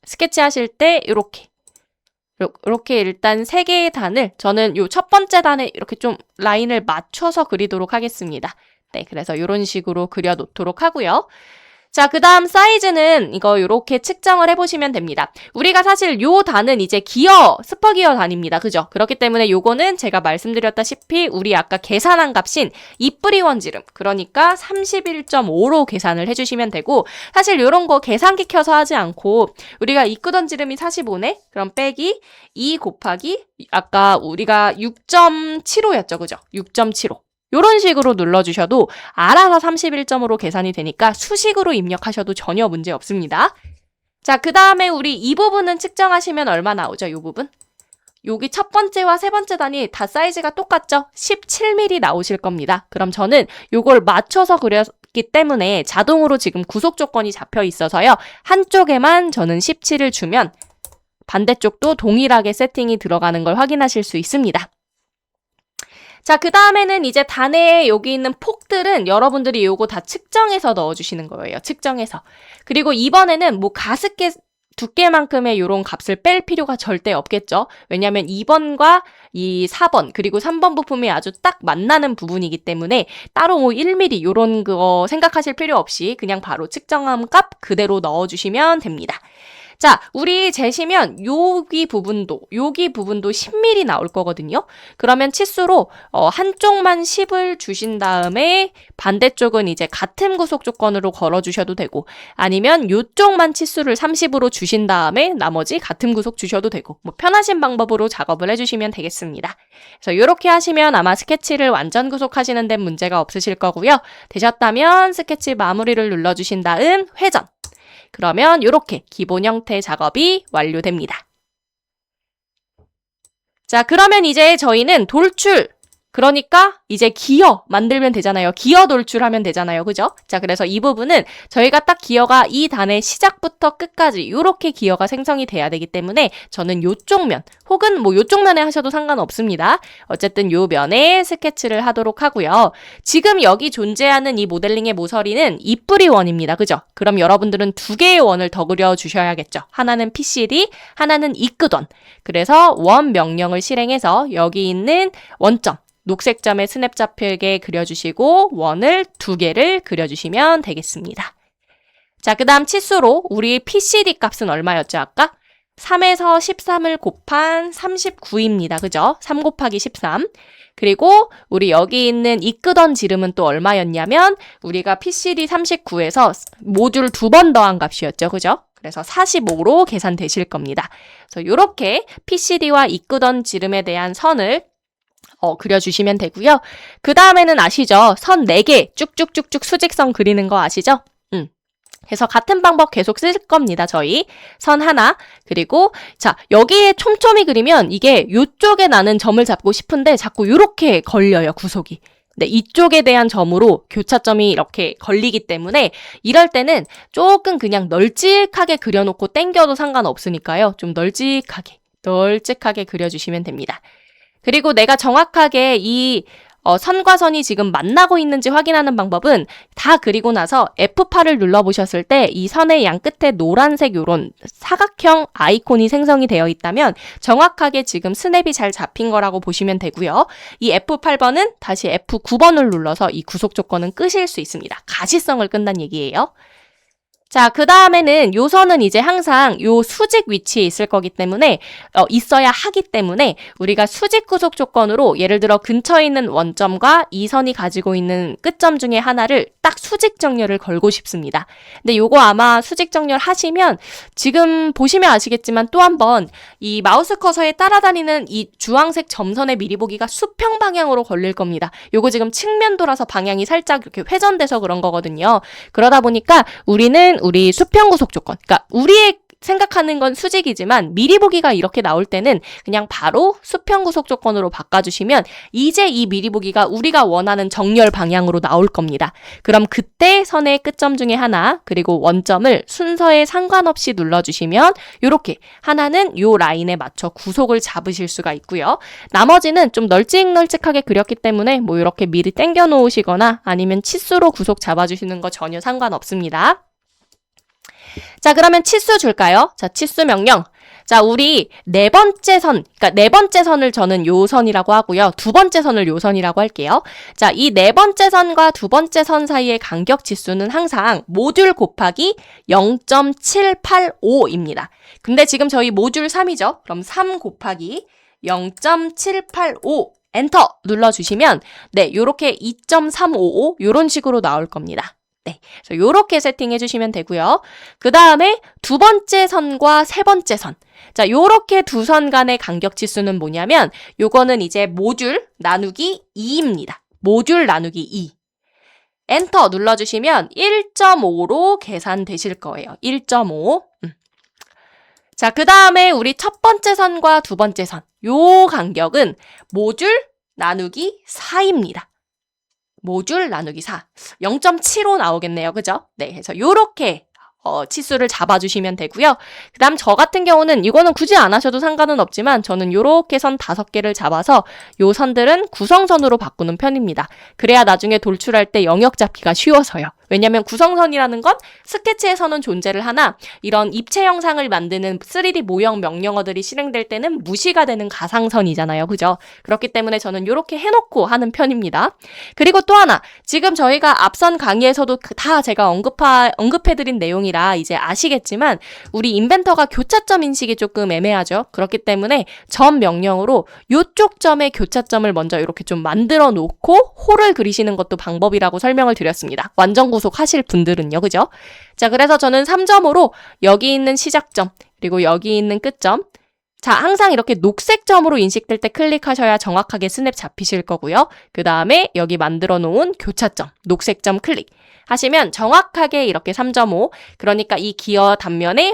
스케치 하실 때 이렇게 일단 3개의 단을 저는 요 첫 번째 단에 이렇게 좀 라인을 맞춰서 그리도록 하겠습니다. 네, 그래서 이런 식으로 그려 놓도록 하고요. 자, 그 다음 사이즈는 이거 이렇게 측정을 해보시면 됩니다. 우리가 사실 요 단은 이제 스퍼기어 단입니다. 그죠? 그렇기 때문에 요거는 제가 말씀드렸다시피 우리 아까 계산한 값인 입뿌리 원지름, 그러니까 31.5로 계산을 해주시면 되고, 사실 요런 거 계산기 켜서 하지 않고 우리가 입구던 지름이 45네? 그럼 빼기 2 곱하기 아까 우리가 6.75였죠. 그죠? 6.75. 이런 식으로 눌러주셔도 알아서 31점으로 계산이 되니까 수식으로 입력하셔도 전혀 문제 없습니다. 자, 그 다음에 우리 이 부분은 측정하시면 얼마 나오죠? 이 부분? 여기 첫 번째와 세 번째 단이 다 사이즈가 똑같죠? 17mm 나오실 겁니다. 그럼 저는 이걸 맞춰서 그렸기 때문에 자동으로 지금 구속 조건이 잡혀 있어서요. 한쪽에만 저는 17을 주면 반대쪽도 동일하게 세팅이 들어가는 걸 확인하실 수 있습니다. 자, 그 다음에는 이제 단에 여기 있는 폭들은 여러분들이 요거 다 측정해서 넣어주시는 거예요. 측정해서. 그리고 이번에는 가습기 두께만큼의 요런 값을 뺄 필요가 절대 없겠죠. 왜냐하면 2번과 이 4번 그리고 3번 부품이 아주 딱 만나는 부분이기 때문에 따로 1mm 요런 거 생각하실 필요 없이 그냥 바로 측정한 값 그대로 넣어주시면 됩니다. 자, 우리 재시면 여기 부분도 10mm 나올 거거든요. 그러면 치수로 한쪽만 10을 주신 다음에 반대쪽은 이제 같은 구속 조건으로 걸어주셔도 되고, 아니면 이쪽만 치수를 30으로 주신 다음에 나머지 같은 구속 주셔도 되고, 편하신 방법으로 작업을 해주시면 되겠습니다. 그래서 이렇게 하시면 아마 스케치를 완전 구속하시는 데 문제가 없으실 거고요. 되셨다면 스케치 마무리를 눌러주신 다음 회전. 그러면 이렇게 기본 형태 작업이 완료됩니다. 자, 그러면 이제 저희는 돌출, 그러니까 이제 기어 만들면 되잖아요. 기어 돌출하면 되잖아요. 그죠? 자, 그래서 이 부분은 저희가 딱 기어가 이 단의 시작부터 끝까지 이렇게 기어가 생성이 돼야 되기 때문에 저는 요쪽 면 혹은 요쪽 면에 하셔도 상관없습니다. 어쨌든 요 면에 스케치를 하도록 하고요. 지금 여기 존재하는 이 모델링의 모서리는 입뿌리 원입니다. 그죠? 그럼 여러분들은 2개의 원을 더 그려주셔야겠죠. 하나는 PCD, 하나는 입구던. 그래서 원 명령을 실행해서 여기 있는 원점, 녹색 점에 스냅 잡히게 그려주시고 원을 2개를 그려주시면 되겠습니다. 자, 그 다음 치수로 우리 PCD 값은 얼마였죠, 아까? 3에서 13을 곱한 39입니다. 그죠? 3 곱하기 13. 그리고 우리 여기 있는 이끄던 지름은 또 얼마였냐면 우리가 PCD 39에서 모듈 2번 더한 값이었죠. 그죠? 그래서 45로 계산되실 겁니다. 그래서 이렇게 PCD와 이끄던 지름에 대한 선을 그려주시면 되고요. 그 다음에는 아시죠? 선 4개 쭉쭉쭉쭉 수직선 그리는 거 아시죠? 그래서 같은 방법 계속 쓸 겁니다. 저희 선 하나, 그리고 자, 여기에 촘촘히 그리면 이게 이쪽에 나는 점을 잡고 싶은데 자꾸 이렇게 걸려요, 구속이. 네, 이쪽에 대한 점으로 교차점이 이렇게 걸리기 때문에 이럴 때는 조금 그냥 널찍하게 그려놓고 당겨도 상관없으니까요. 좀 널찍하게 그려주시면 됩니다. 그리고 내가 정확하게 이 선과 선이 지금 만나고 있는지 확인하는 방법은 다 그리고 나서 F8을 눌러보셨을 때 이 선의 양 끝에 노란색 요런 사각형 아이콘이 생성이 되어 있다면 정확하게 지금 스냅이 잘 잡힌 거라고 보시면 되고요. 이 F8번은 다시 F9번을 눌러서 이 구속 조건은 끄실 수 있습니다. 가시성을 끈다는 얘기예요. 자, 그 다음에는 요 선은 이제 항상 요 수직 위치에 있을 거기 때문에, 있어야 하기 때문에 우리가 수직 구속 조건으로 예를 들어 근처에 있는 원점과 이 선이 가지고 있는 끝점 중에 하나를 딱 수직 정렬을 걸고 싶습니다. 근데 요거 아마 수직 정렬 하시면 지금 보시면 아시겠지만 또 한 번 이 마우스 커서에 따라다니는 이 주황색 점선의 미리 보기가 수평 방향으로 걸릴 겁니다. 요거 지금 측면 돌아서 방향이 살짝 이렇게 회전돼서 그런 거거든요. 그러다 보니까 우리 수평 구속 조건, 그러니까 우리의 생각하는 건 수직이지만 미리 보기가 이렇게 나올 때는 그냥 바로 수평 구속 조건으로 바꿔주시면 이제 이 미리 보기가 우리가 원하는 정렬 방향으로 나올 겁니다. 그럼 그때 선의 끝점 중에 하나 그리고 원점을 순서에 상관없이 눌러주시면 이렇게 하나는 요 라인에 맞춰 구속을 잡으실 수가 있고요. 나머지는 좀 널찍널찍하게 그렸기 때문에 뭐 이렇게 미리 당겨 놓으시거나 아니면 치수로 구속 잡아주시는 거 전혀 상관없습니다. 자, 그러면 치수 줄까요? 자, 치수 명령. 자, 우리 네 번째 선, 그러니까 네 번째 선을 저는 요 선이라고 하고요. 두 번째 선을 요 선이라고 할게요. 자, 이 네 번째 선과 두 번째 선 사이의 간격 지수는 항상 모듈 곱하기 0.785입니다. 근데 지금 저희 모듈 3이죠? 그럼 3 곱하기 0.785 엔터 눌러주시면 네, 요렇게 2.355 요런 식으로 나올 겁니다. 네, 그래서 요렇게 세팅해 주시면 되고요. 그 다음에 두 번째 선과 세 번째 선. 자, 요렇게 두 선 간의 간격 지수는 뭐냐면 요거는 이제 모듈 나누기 2입니다. 모듈 나누기 2. 엔터 눌러주시면 1.5로 계산되실 거예요. 1.5. 자, 그 다음에 우리 첫 번째 선과 두 번째 선. 요 간격은 모듈 나누기 4입니다. 모듈 나누기 4. 0.75 나오겠네요. 그죠? 네, 그래서 요렇게 치수를 잡아주시면 되고요. 그 다음 저 같은 경우는 이거는 굳이 안 하셔도 상관은 없지만 저는 요렇게 선 5개를 잡아서 요 선들은 구성선으로 바꾸는 편입니다. 그래야 나중에 돌출할 때 영역 잡기가 쉬워서요. 왜냐면 구성선이라는 건 스케치에서는 존재를 하나 이런 입체 영상을 만드는 3D 모형 명령어들이 실행될 때는 무시가 되는 가상선이잖아요. 그죠? 그렇기 때문에 저는 이렇게 해놓고 하는 편입니다. 그리고 또 하나, 지금 저희가 앞선 강의에서도 다 제가 언급해드린 내용이라 이제 아시겠지만 우리 인벤터가 교차점 인식이 조금 애매하죠. 그렇기 때문에 점 명령으로 이쪽 점에 교차점을 먼저 이렇게 좀 만들어 놓고 홀을 그리시는 것도 방법이라고 설명을 드렸습니다. 완전 구속하실 분들은요. 그죠? 자, 그래서 저는 3점으로 여기 있는 시작점 그리고 여기 있는 끝점, 자, 항상 이렇게 녹색 점으로 인식될 때 클릭하셔야 정확하게 스냅 잡히실 거고요. 그 다음에 여기 만들어 놓은 교차점, 녹색 점 클릭 하시면 정확하게 이렇게 3.5, 그러니까 이 기어 단면에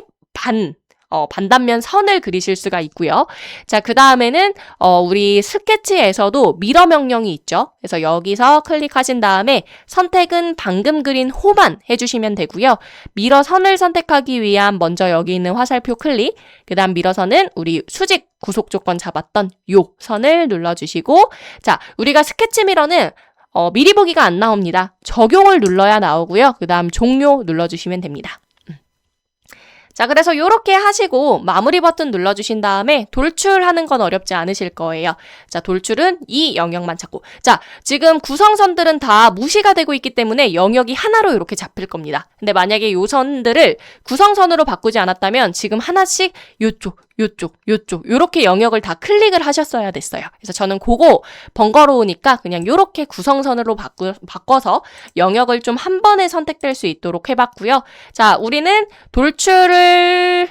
반단면 선을 그리실 수가 있고요. 자, 그 다음에는 우리 스케치에서도 미러 명령이 있죠. 그래서 여기서 클릭하신 다음에 선택은 방금 그린 호만 해주시면 되고요. 미러 선을 선택하기 위한 먼저 여기 있는 화살표 클릭, 그 다음 미러선은 우리 수직 구속 조건 잡았던 요 선을 눌러주시고, 자, 우리가 스케치 미러는 미리 보기가 안 나옵니다. 적용을 눌러야 나오고요. 그 다음 종료 눌러주시면 됩니다. 자, 그래서 이렇게 하시고 마무리 버튼 눌러주신 다음에 돌출하는 건 어렵지 않으실 거예요. 자, 돌출은 이 영역만 찾고. 자, 지금 구성선들은 다 무시가 되고 있기 때문에 영역이 하나로 이렇게 잡힐 겁니다. 근데 만약에 요 선들을 구성선으로 바꾸지 않았다면 지금 하나씩 요쪽 요렇게 영역을 다 클릭을 하셨어야 됐어요. 그래서 저는 그거 번거로우니까 그냥 요렇게 구성선으로 바꿔서 영역을 좀 한 번에 선택될 수 있도록 해봤고요. 자, 우리는 돌출을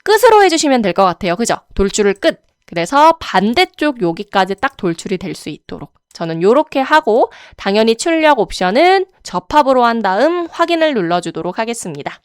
끝으로 해주시면 될 것 같아요. 그죠? 돌출을 끝. 그래서 반대쪽 여기까지 딱 돌출이 될 수 있도록. 저는 요렇게 하고 당연히 출력 옵션은 접합으로 한 다음 확인을 눌러주도록 하겠습니다.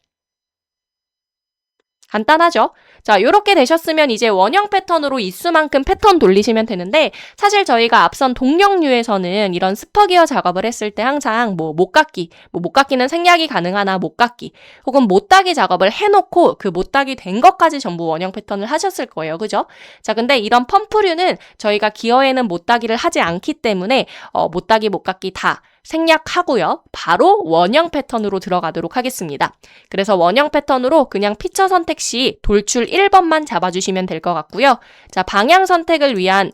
간단하죠? 자, 요렇게 되셨으면 이제 원형 패턴으로 있수만큼 패턴 돌리시면 되는데, 사실 저희가 앞선 동력류에서는 이런 스퍼기어 작업을 했을 때 항상 못깎기는 생략이 가능하나 못깎기, 혹은 못따기 작업을 해놓고 그 못따기 된 것까지 전부 원형 패턴을 하셨을 거예요. 그죠? 자, 근데 이런 펌프류는 저희가 기어에는 못따기를 하지 않기 때문에 못따기, 못깎기 다 생략하고요. 바로 원형 패턴으로 들어가도록 하겠습니다. 그래서 원형 패턴으로 그냥 피처 선택 시 돌출 1번만 잡아주시면 될 것 같고요. 자, 방향 선택을 위한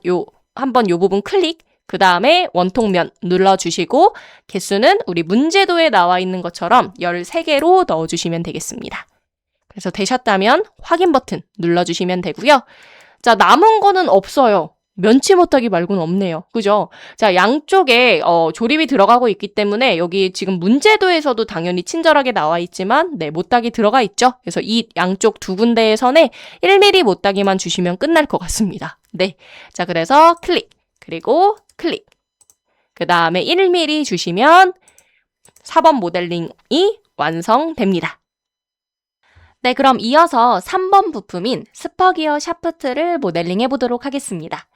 한번 요 부분 클릭, 그 다음에 원통면 눌러주시고 개수는 우리 문제도에 나와 있는 것처럼 13개로 넣어주시면 되겠습니다. 그래서 되셨다면 확인 버튼 눌러주시면 되고요. 자, 남은 거는 없어요. 면치 못하기 말고는 없네요. 그죠? 자, 양쪽에 조립이 들어가고 있기 때문에 여기 지금 문제도에서도 당연히 친절하게 나와 있지만 네, 못따기 들어가 있죠. 그래서 이 양쪽 두 군데의 선에 1mm 못따기만 주시면 끝날 것 같습니다. 네. 자, 그래서 클릭, 그리고 클릭. 그 다음에 1mm 주시면 4번 모델링이 완성됩니다. 네, 그럼 이어서 3번 부품인 스퍼기어 샤프트를 모델링 해보도록 하겠습니다.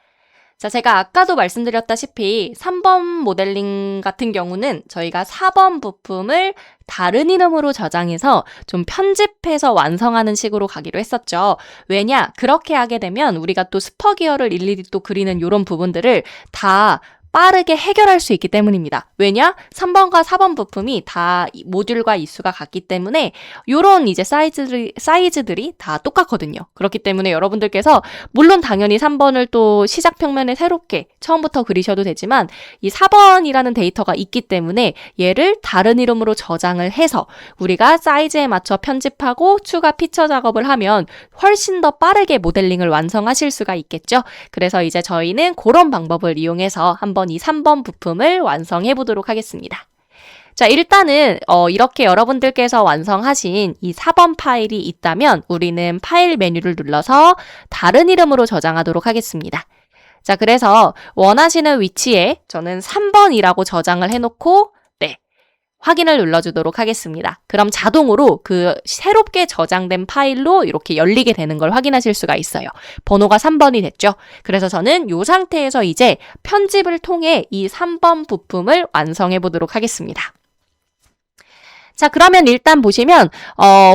자, 제가 아까도 말씀드렸다시피 3번 모델링 같은 경우는 저희가 4번 부품을 다른 이름으로 저장해서 좀 편집해서 완성하는 식으로 가기로 했었죠. 왜냐? 그렇게 하게 되면 우리가 또 스퍼기어를 일일이 또 그리는 이런 부분들을 다 빠르게 해결할 수 있기 때문입니다. 왜냐? 3번과 4번 부품이 다 모듈과 이수가 같기 때문에 요런 이제 사이즈들이 다 똑같거든요. 그렇기 때문에 여러분들께서 물론 당연히 3번을 또 시작 평면에 새롭게 처음부터 그리셔도 되지만 이 4번이라는 데이터가 있기 때문에 얘를 다른 이름으로 저장을 해서 우리가 사이즈에 맞춰 편집하고 추가 피처 작업을 하면 훨씬 더 빠르게 모델링을 완성하실 수가 있겠죠. 그래서 이제 저희는 그런 방법을 이용해서 한번 이 3번 부품을 완성해 보도록 하겠습니다. 자, 일단은 이렇게 여러분들께서 완성하신 이 4번 파일이 있다면 우리는 파일 메뉴를 눌러서 다른 이름으로 저장하도록 하겠습니다. 자, 그래서 원하시는 위치에 저는 3번이라고 저장을 해놓고 확인을 눌러주도록 하겠습니다. 그럼 자동으로 그 새롭게 저장된 파일로 이렇게 열리게 되는 걸 확인하실 수가 있어요. 번호가 3번이 됐죠? 그래서 저는 이 상태에서 이제 편집을 통해 이 3번 부품을 완성해 보도록 하겠습니다. 자, 그러면 일단 보시면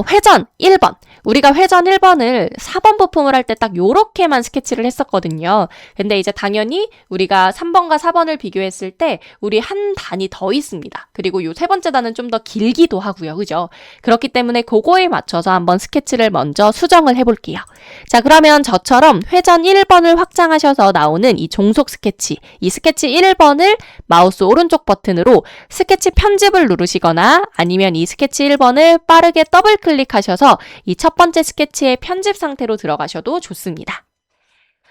회전 1번. 우리가 회전 1번을 4번 부품을 할 때 딱 요렇게만 스케치를 했었거든요. 근데 이제 당연히 우리가 3번과 4번을 비교했을 때 우리 한 단이 더 있습니다. 그리고 요 세 번째 단은 좀 더 길기도 하고요. 그죠? 그렇기 때문에 그거에 맞춰서 한번 스케치를 먼저 수정을 해볼게요. 자, 그러면 저처럼 회전 1번을 확장하셔서 나오는 이 종속 스케치, 이 스케치 1번을 마우스 오른쪽 버튼으로 스케치 편집을 누르시거나 아니면 이 스케치 1번을 빠르게 더블 클릭하셔서 이 첫 번째 스케치의 편집 상태로 들어가셔도 좋습니다.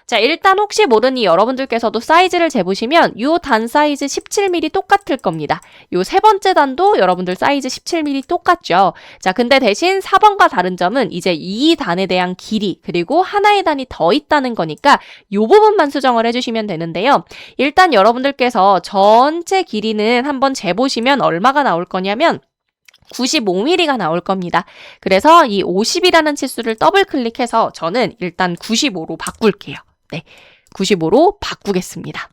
자, 일단 혹시 모르니 여러분들께서도 사이즈를 재보시면 이 단 사이즈 17mm 똑같을 겁니다. 이 세 번째 단도 여러분들 사이즈 17mm 똑같죠. 자, 근데 대신 4번과 다른 점은 이제 이 단에 대한 길이 그리고 하나의 단이 더 있다는 거니까 이 부분만 수정을 해주시면 되는데요. 일단 여러분들께서 전체 길이는 한번 재보시면 얼마가 나올 거냐면 95mm가 나올 겁니다. 그래서 이 50이라는 치수를 더블 클릭해서 저는 일단 95로 바꿀게요. 네, 95로 바꾸겠습니다.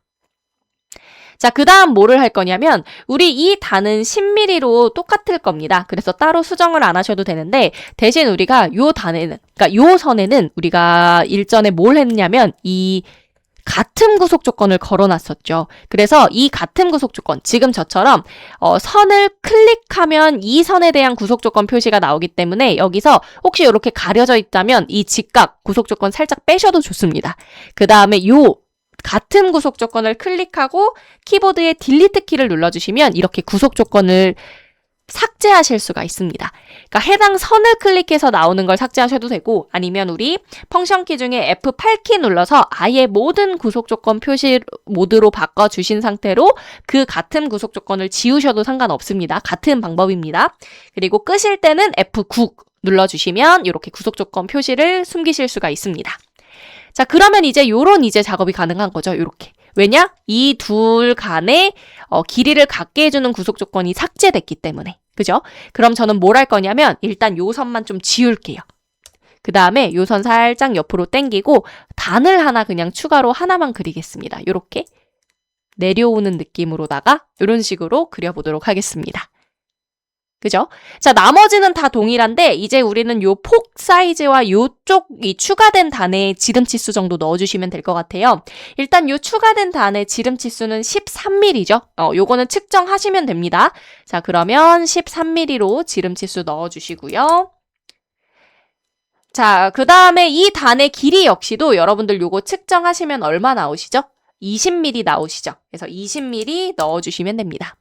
자, 그 다음 뭐를 할 거냐면 우리 이 단은 10mm로 똑같을 겁니다. 그래서 따로 수정을 안 하셔도 되는데 대신 우리가 요 단에는, 그러니까 요 선에는 우리가 일전에 뭘 했냐면 이 같음 구속 조건을 걸어놨었죠. 그래서 이 같음 구속 조건, 지금 저처럼 선을 클릭하면 이 선에 대한 구속 조건 표시가 나오기 때문에 여기서 혹시 이렇게 가려져 있다면 이 직각 구속 조건 살짝 빼셔도 좋습니다. 그 다음에 요 같은 구속 조건을 클릭하고 키보드의 딜리트 키를 눌러주시면 이렇게 구속 조건을 삭제하실 수가 있습니다. 그러니까 해당 선을 클릭해서 나오는 걸 삭제하셔도 되고 아니면 우리 펑션 키 중에 F8키 눌러서 아예 모든 구속 조건 표시 모드로 바꿔주신 상태로 그 같은 구속 조건을 지우셔도 상관없습니다. 같은 방법입니다. 그리고 끄실 때는 F9 눌러주시면 이렇게 구속 조건 표시를 숨기실 수가 있습니다. 자, 그러면 이제 요런 이제 작업이 가능한 거죠. 요렇게. 왜냐? 이 둘 간의 길이를 갖게 해주는 구속 조건이 삭제됐기 때문에. 그죠? 그럼 저는 뭘 할 거냐면 일단 요 선만 좀 지울게요. 그 다음에 요 선 살짝 옆으로 당기고 단을 하나 그냥 추가로 하나만 그리겠습니다. 요렇게 내려오는 느낌으로다가 이런 식으로 그려보도록 하겠습니다. 그죠? 자, 나머지는 다 동일한데 이제 우리는 요 폭 사이즈와 요쪽 이 추가된 단의 지름 치수 정도 넣어주시면 될 것 같아요. 일단 요 추가된 단의 지름 치수는 13mm죠. 요거는 측정하시면 됩니다. 자, 그러면 13mm로 지름 치수 넣어주시고요. 자, 그 다음에 이 단의 길이 역시도 여러분들 요거 측정하시면 얼마 나오시죠? 20mm 나오시죠? 그래서 20mm 넣어주시면 됩니다.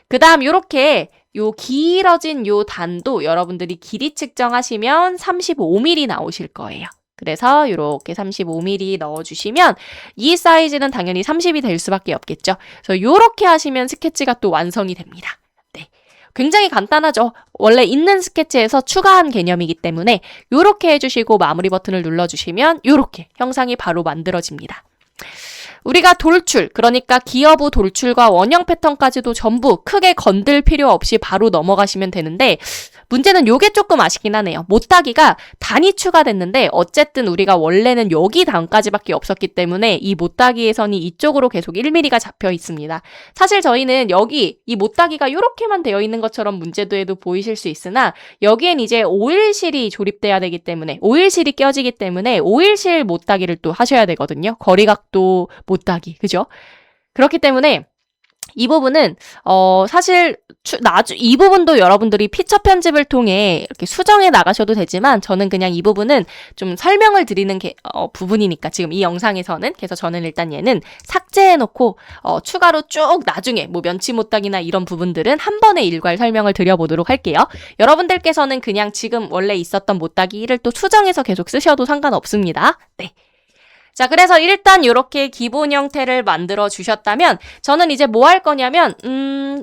그 다음 요렇게 요 길어진 요 단도 여러분들이 길이 측정하시면 35mm 나오실 거예요. 그래서 요렇게 35mm 넣어주시면 이 사이즈는 당연히 30이 될 수밖에 없겠죠. 그래서 요렇게 하시면 스케치가 또 완성이 됩니다. 네, 굉장히 간단하죠. 원래 있는 스케치에서 추가한 개념이기 때문에 요렇게 해주시고 마무리 버튼을 눌러주시면 요렇게 형상이 바로 만들어집니다. 우리가 돌출, 그러니까 기어부 돌출과 원형 패턴까지도 전부 크게 건들 필요 없이 바로 넘어가시면 되는데 문제는 요게 조금 아쉽긴 하네요. 못따기가 단이 추가됐는데 어쨌든 우리가 원래는 여기 단까지밖에 없었기 때문에 이 못따기의 선이 이쪽으로 계속 1mm가 잡혀 있습니다. 사실 저희는 여기 이 못따기가 이렇게만 되어 있는 것처럼 문제도에도 보이실 수 있으나 여기엔 이제 오일실이 조립돼야 되기 때문에 오일실이 껴지기 때문에 오일실 못따기를 또 하셔야 되거든요. 거리각도 못따기, 그죠? 그렇기 때문에 이 부분은 사실 이 부분도 여러분들이 피처 편집을 통해 이렇게 수정해 나가셔도 되지만 저는 그냥 이 부분은 좀 설명을 드리는 부분이니까 지금 이 영상에서는 그래서 저는 일단 얘는 삭제해 놓고 추가로 쭉 나중에 뭐 면치 못닭이나 이런 부분들은 한 번에 일괄 설명을 드려보도록 할게요. 여러분들께서는 그냥 지금 원래 있었던 못닭이를 또 수정해서 계속 쓰셔도 상관없습니다. 네. 자, 그래서 일단 이렇게 기본 형태를 만들어 주셨다면 저는 이제 뭐 할 거냐면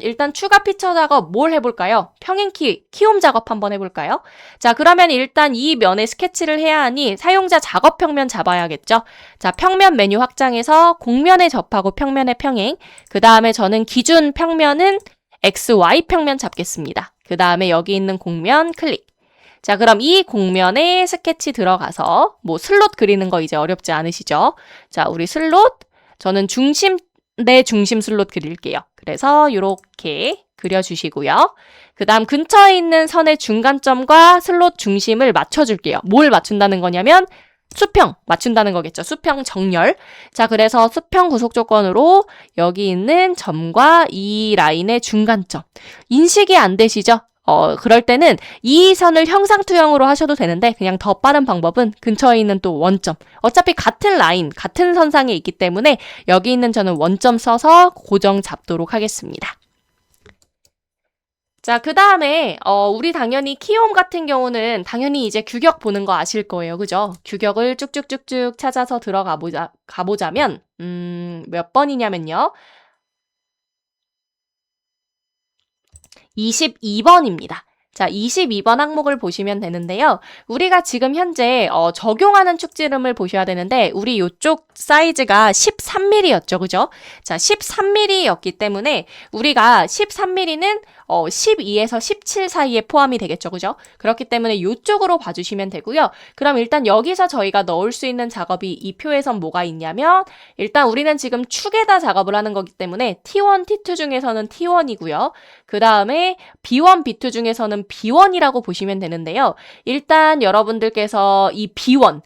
일단 추가 피처 작업 뭘 해볼까요? 평행키, 키움 작업 한번 해볼까요? 자, 그러면 일단 이 면에 스케치를 해야 하니 사용자 작업 평면 잡아야겠죠? 자, 평면 메뉴 확장해서 곡면에 접하고 평면에 평행, 그 다음에 저는 기준 평면은 XY 평면 잡겠습니다. 그 다음에 여기 있는 곡면 클릭. 자, 그럼 이 곡면에 스케치 들어가서 뭐 슬롯 그리는 거 이제 어렵지 않으시죠? 자, 우리 슬롯, 저는 내 중심 슬롯 그릴게요. 그래서 이렇게 그려주시고요. 그 다음 근처에 있는 선의 중간점과 슬롯 중심을 맞춰줄게요. 뭘 맞춘다는 거냐면 수평 맞춘다는 거겠죠. 수평 정렬. 자, 그래서 수평 구속 조건으로 여기 있는 점과 이 라인의 중간점. 인식이 안 되시죠? 그럴 때는 이 선을 형상투영으로 하셔도 되는데 그냥 더 빠른 방법은 근처에 있는 또 원점. 어차피 같은 라인, 같은 선상에 있기 때문에 여기 있는 저는 원점 써서 고정 잡도록 하겠습니다. 자, 그 다음에 우리 당연히 키움 같은 경우는 당연히 이제 규격 보는 거 아실 거예요. 그죠? 규격을 쭉쭉쭉쭉 찾아서 가보자면 몇 번이냐면요. 22번입니다. 자, 22번 항목을 보시면 되는데요. 우리가 지금 현재 적용하는 축지름을 보셔야 되는데 우리 이쪽 사이즈가 13mm였죠. 그죠? 자, 13mm였기 때문에 우리가 13mm는 12에서 17 사이에 포함이 되겠죠. 그죠? 그렇기 때문에 이쪽으로 봐주시면 되고요. 그럼 일단 여기서 저희가 넣을 수 있는 작업이 이 표에선 뭐가 있냐면 일단 우리는 지금 축에다 작업을 하는 거기 때문에 T1, T2 중에서는 T1이고요. 그 다음에 B1, B2 중에서는 B1이라고 보시면 되는데요. 일단 여러분들께서 이 B1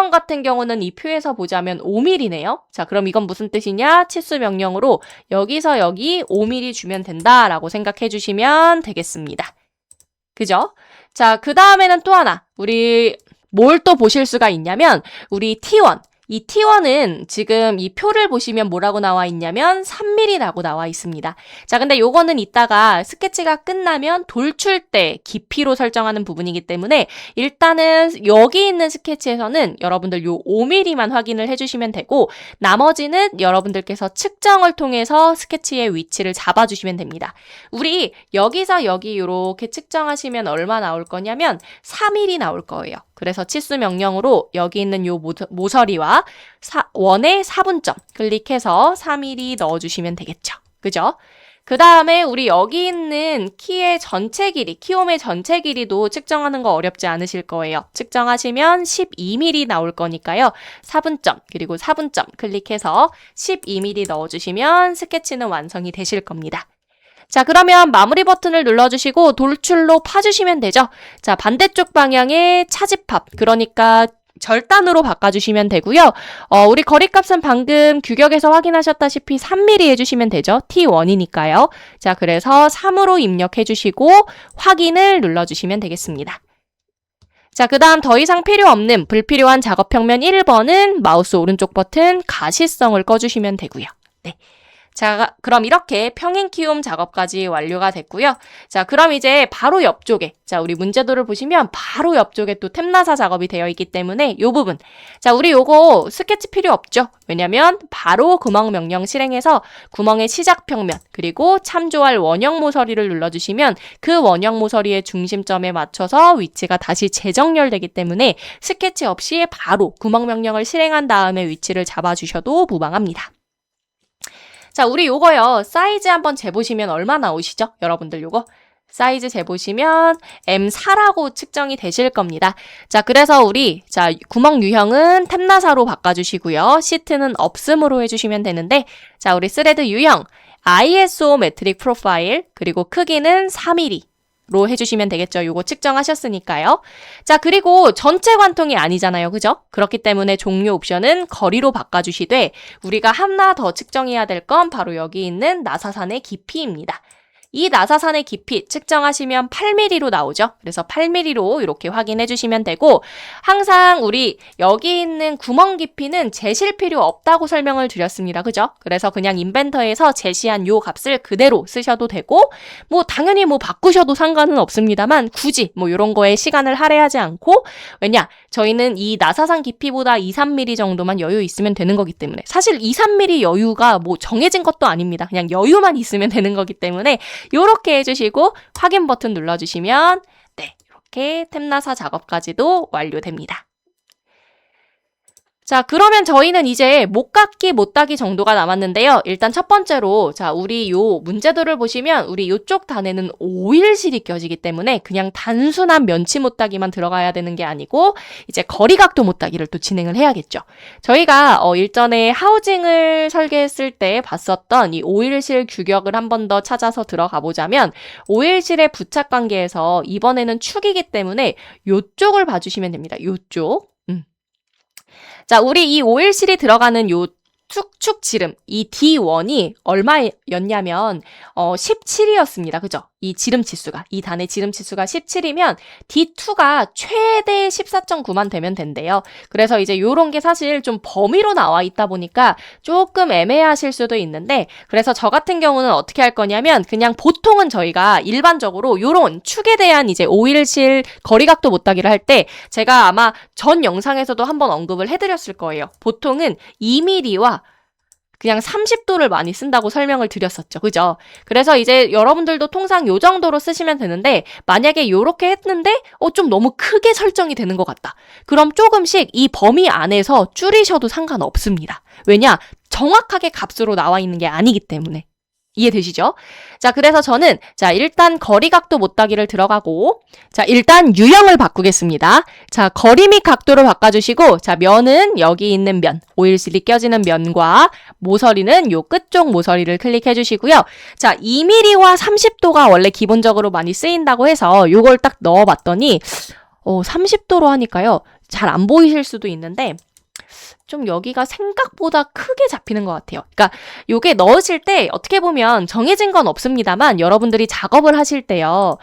같은 경우는 이 표에서 보자면 5mm네요. 자, 그럼 이건 무슨 뜻이냐? 치수 명령으로 여기서 여기 5mm 주면 된다라고 생각해 주시면 되겠습니다. 그죠? 자, 그 다음에는 또 하나. 우리 뭘 또 보실 수가 있냐면 우리 T1. 이 T1은 지금 이 표를 보시면 뭐라고 나와 있냐면 3mm라고 나와 있습니다. 자, 근데 요거는 이따가 스케치가 끝나면 돌출 때 깊이로 설정하는 부분이기 때문에 일단은 여기 있는 스케치에서는 여러분들 요 5mm만 확인을 해주시면 되고 나머지는 여러분들께서 측정을 통해서 스케치의 위치를 잡아주시면 됩니다. 우리 여기서 여기 요렇게 측정하시면 얼마 나올 거냐면 4mm 나올 거예요. 그래서 치수 명령으로 여기 있는 요 모서리와 원의 4분점 클릭해서 3mm 넣어주시면 되겠죠. 그죠? 그 다음에 우리 여기 있는 키의 전체 길이, 키움의 전체 길이도 측정하는 거 어렵지 않으실 거예요. 측정하시면 12mm 나올 거니까요. 4분점 그리고 4분점 클릭해서 12mm 넣어주시면 스케치는 완성이 되실 겁니다. 자, 그러면 마무리 버튼을 눌러주시고 돌출로 파주시면 되죠. 자, 반대쪽 방향의 차집합, 그러니까 절단으로 바꿔주시면 되고요. 우리 거리값은 방금 규격에서 확인하셨다시피 3mm 해주시면 되죠. T1이니까요. 자, 그래서 3으로 입력해주시고 확인을 눌러주시면 되겠습니다. 자, 그 다음 더 이상 필요 없는 불필요한 작업 평면 1번은 마우스 오른쪽 버튼 가시성을 꺼주시면 되고요. 네. 자, 그럼 이렇게 평행 키움 작업까지 완료가 됐고요. 자, 그럼 이제 바로 옆쪽에, 자, 우리 문제도를 보시면 바로 옆쪽에 또 탭나사 작업이 되어 있기 때문에 요 부분. 자, 우리 요거 스케치 필요 없죠? 왜냐면 바로 구멍 명령 실행해서 구멍의 시작 평면, 그리고 참조할 원형 모서리를 눌러주시면 그 원형 모서리의 중심점에 맞춰서 위치가 다시 재정렬되기 때문에 스케치 없이 바로 구멍 명령을 실행한 다음에 위치를 잡아주셔도 무방합니다. 자, 우리 요거요. 사이즈 한번 재보시면 얼마 나오시죠? 여러분들 요거. 사이즈 재보시면 M4라고 측정이 되실 겁니다. 자, 그래서 우리 구멍 유형은 탭나사로 바꿔주시고요. 시트는 없음으로 해주시면 되는데, 자, 우리 스레드 유형 ISO 메트릭 프로파일, 그리고 크기는 4mm. 로 해주시면 되겠죠. 요거 측정하셨으니까요. 자, 그리고 전체 관통이 아니잖아요. 그죠? 그렇기 때문에 종료 옵션은 거리로 바꿔주시되 우리가 하나 더 측정해야 될 건 바로 여기 있는 나사산의 깊이입니다. 이 나사산의 깊이 측정하시면 8mm로 나오죠. 그래서 8mm로 이렇게 확인해 주시면 되고, 항상 우리 여기 있는 구멍 깊이는 재실 필요 없다고 설명을 드렸습니다. 그죠? 그래서 그냥 인벤터에서 제시한 요 값을 그대로 쓰셔도 되고, 뭐 당연히 뭐 바꾸셔도 상관은 없습니다만 굳이 뭐 이런 거에 시간을 할애하지 않고, 왜냐? 저희는 이 나사산 깊이보다 2, 3mm 정도만 여유 있으면 되는 거기 때문에, 사실 2, 3mm 여유가 뭐 정해진 것도 아닙니다. 그냥 여유만 있으면 되는 거기 때문에 요렇게 해주시고 확인 버튼 눌러주시면 네, 이렇게 탭나사 작업까지도 완료됩니다. 자, 그러면 저희는 이제 못 깎기, 못 따기 정도가 남았는데요. 일단 첫 번째로, 자, 우리 요 문제도를 보시면 우리 요쪽 단에는 오일실이 껴지기 때문에 그냥 단순한 면치 못 따기만 들어가야 되는 게 아니고 이제 거리각도 못 따기를 또 진행을 해야겠죠. 저희가 일전에 하우징을 설계했을 때 봤었던 이 오일실 규격을 한 번 더 찾아서 들어가 보자면 오일실의 부착 관계에서 이번에는 축이기 때문에 요쪽을 봐주시면 됩니다. 요쪽. 자, 우리 이 오일실이 들어가는 요 축 지름, 이 D1이 얼마였냐면 17이었습니다. 그죠? 이 지름 치수가, 이 단의 지름 치수가 17이면 D2가 최대 14.9만 되면 된대요. 그래서 이제 요런 게 사실 좀 범위로 나와 있다 보니까 조금 애매하실 수도 있는데, 그래서 저 같은 경우는 어떻게 할 거냐면 그냥 보통은 저희가 일반적으로 요런 축에 대한 이제 오일실 거리각도 못따기를 할 때 제가 아마 전 영상에서도 한번 언급을 해드렸을 거예요. 보통은 2mm와 그냥 30도를 많이 쓴다고 설명을 드렸었죠. 그죠? 그래서 이제 여러분들도 통상 요 정도로 쓰시면 되는데, 만약에 요렇게 했는데 좀 너무 크게 설정이 되는 것 같다. 그럼 조금씩 이 범위 안에서 줄이셔도 상관없습니다. 왜냐? 정확하게 값으로 나와 있는 게 아니기 때문에. 이해되시죠? 자, 그래서 저는 일단 거리각도 못따기를 들어가고, 일단 유형을 바꾸겠습니다. 자, 거리 및 각도를 바꿔주시고, 면은 여기 있는 면, 오일실이 껴지는 면과 모서리는 요 끝쪽 모서리를 클릭해 주시고요. 자, 2mm와 30도가 원래 기본적으로 많이 쓰인다고 해서 요걸 딱 넣어봤더니 30도로 하니까요. 잘 안 보이실 수도 있는데 좀 여기가 생각보다 크게 잡히는 것 같아요. 그러니까 요게 넣으실 때 어떻게 보면 정해진 건 없습니다만 여러분들이 작업을 하실 때요.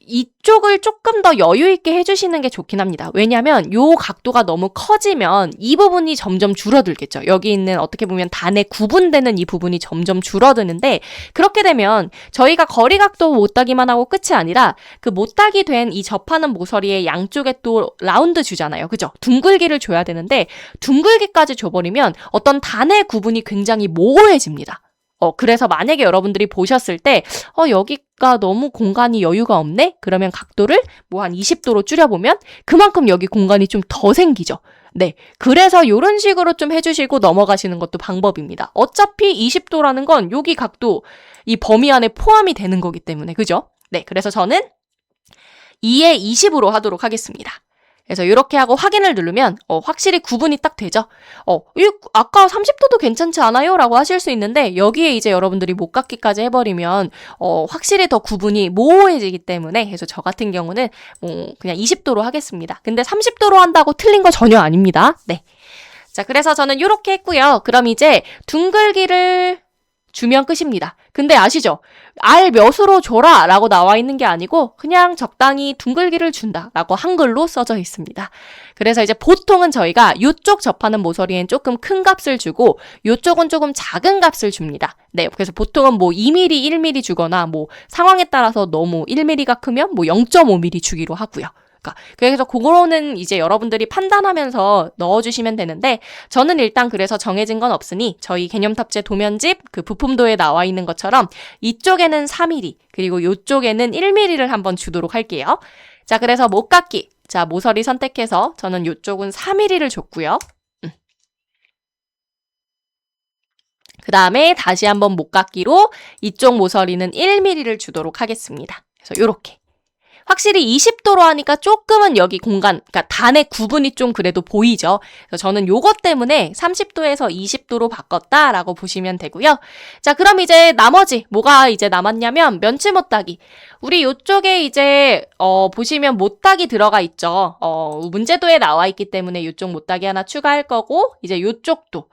이쪽을 조금 더 여유 있게 해주시는 게 좋긴 합니다. 왜냐하면 요 각도가 너무 커지면 이 부분이 점점 줄어들겠죠. 여기 있는 어떻게 보면 단에 구분되는 이 부분이 점점 줄어드는데, 그렇게 되면 저희가 거리 각도 못따기만 하고 끝이 아니라 그 못따기 된 이 접하는 모서리의 양쪽에 또 라운드 주잖아요. 그죠? 둥글기를 줘야 되는데 둥글기까지 줘버리면 어떤 단의 구분이 굉장히 모호해집니다. 그래서 만약에 여러분들이 보셨을 때 여기가 너무 공간이 여유가 없네? 그러면 각도를 뭐 한 20도로 줄여보면 그만큼 여기 공간이 좀 더 생기죠. 네, 그래서 이런 식으로 좀 해주시고 넘어가시는 것도 방법입니다. 어차피 20도라는 건 여기 각도, 이 범위 안에 포함이 되는 거기 때문에, 그죠? 네, 그래서 저는 2에 20으로 하도록 하겠습니다. 그래서 이렇게 하고 확인을 누르면 확실히 구분이 딱 되죠. 아까 30도도 괜찮지 않아요? 라고 하실 수 있는데 여기에 이제 여러분들이 못 갖기까지 해버리면 확실히 더 구분이 모호해지기 때문에, 그래서 저 같은 경우는 그냥 20도로 하겠습니다. 근데 30도로 한다고 틀린 거 전혀 아닙니다. 네. 자, 그래서 저는 이렇게 했고요. 그럼 이제 둥글기를 주면 끝입니다. 근데 아시죠? 알 몇으로 줘라 라고 나와 있는 게 아니고 그냥 적당히 둥글기를 준다 라고 한글로 써져 있습니다. 그래서 이제 보통은 저희가 이쪽 접하는 모서리엔 조금 큰 값을 주고 이쪽은 조금 작은 값을 줍니다. 네, 그래서 보통은 뭐 2mm, 1mm 주거나 뭐 상황에 따라서 너무 1mm가 크면 뭐 0.5mm 주기로 하고요. 그래서 그거는 이제 여러분들이 판단하면서 넣어주시면 되는데 저는 일단 그래서 정해진 건 없으니 저희 개념탑재 도면집 그 부품도에 나와 있는 것처럼 이쪽에는 4mm 그리고 이쪽에는 1mm를 한번 주도록 할게요. 자, 그래서 못깎기. 자, 모서리 선택해서 저는 이쪽은 4mm를 줬고요. 그 다음에 다시 한번 못깎기로 이쪽 모서리는 1mm를 주도록 하겠습니다. 그래서 요렇게. 확실히 20도로 하니까 조금은 여기 공간, 그러니까 단의 구분이 좀 그래도 보이죠. 그래서 저는 요것 때문에 30도에서 20도로 바꿨다라고 보시면 되고요. 자, 그럼 이제 나머지 뭐가 이제 남았냐면 면치 못따기. 우리 요쪽에 이제 보시면 못따기 들어가 있죠. 문제도에 나와 있기 때문에 요쪽 못따기 하나 추가할 거고 이제 요쪽도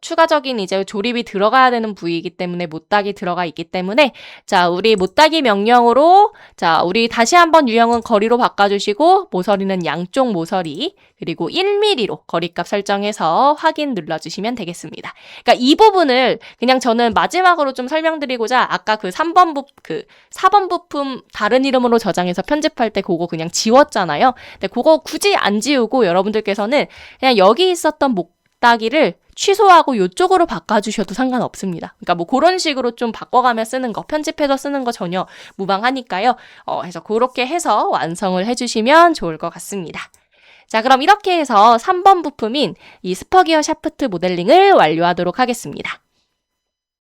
추가적인 이제 조립이 들어가야 되는 부위이기 때문에 못따기 들어가 있기 때문에 자, 우리 못따기 명령으로 자, 우리 다시 한번 유형은 거리로 바꿔주시고 모서리는 양쪽 모서리 그리고 1mm로 거리값 설정해서 확인 눌러주시면 되겠습니다. 그러니까 이 부분을 그냥 저는 마지막으로 좀 설명드리고자 아까 그 4번 부품 다른 이름으로 저장해서 편집할 때 그거 그냥 지웠잖아요. 근데 그거 굳이 안 지우고 여러분들께서는 그냥 여기 있었던 못따기를 취소하고 이쪽으로 바꿔주셔도 상관없습니다. 그러니까 뭐 그런 식으로 좀 바꿔가며 쓰는 거, 편집해서 쓰는 거 전혀 무방하니까요. 그래서 그렇게 해서 완성을 해주시면 좋을 것 같습니다. 자, 그럼 이렇게 해서 3번 부품인 이 스퍼기어 샤프트 모델링을 완료하도록 하겠습니다.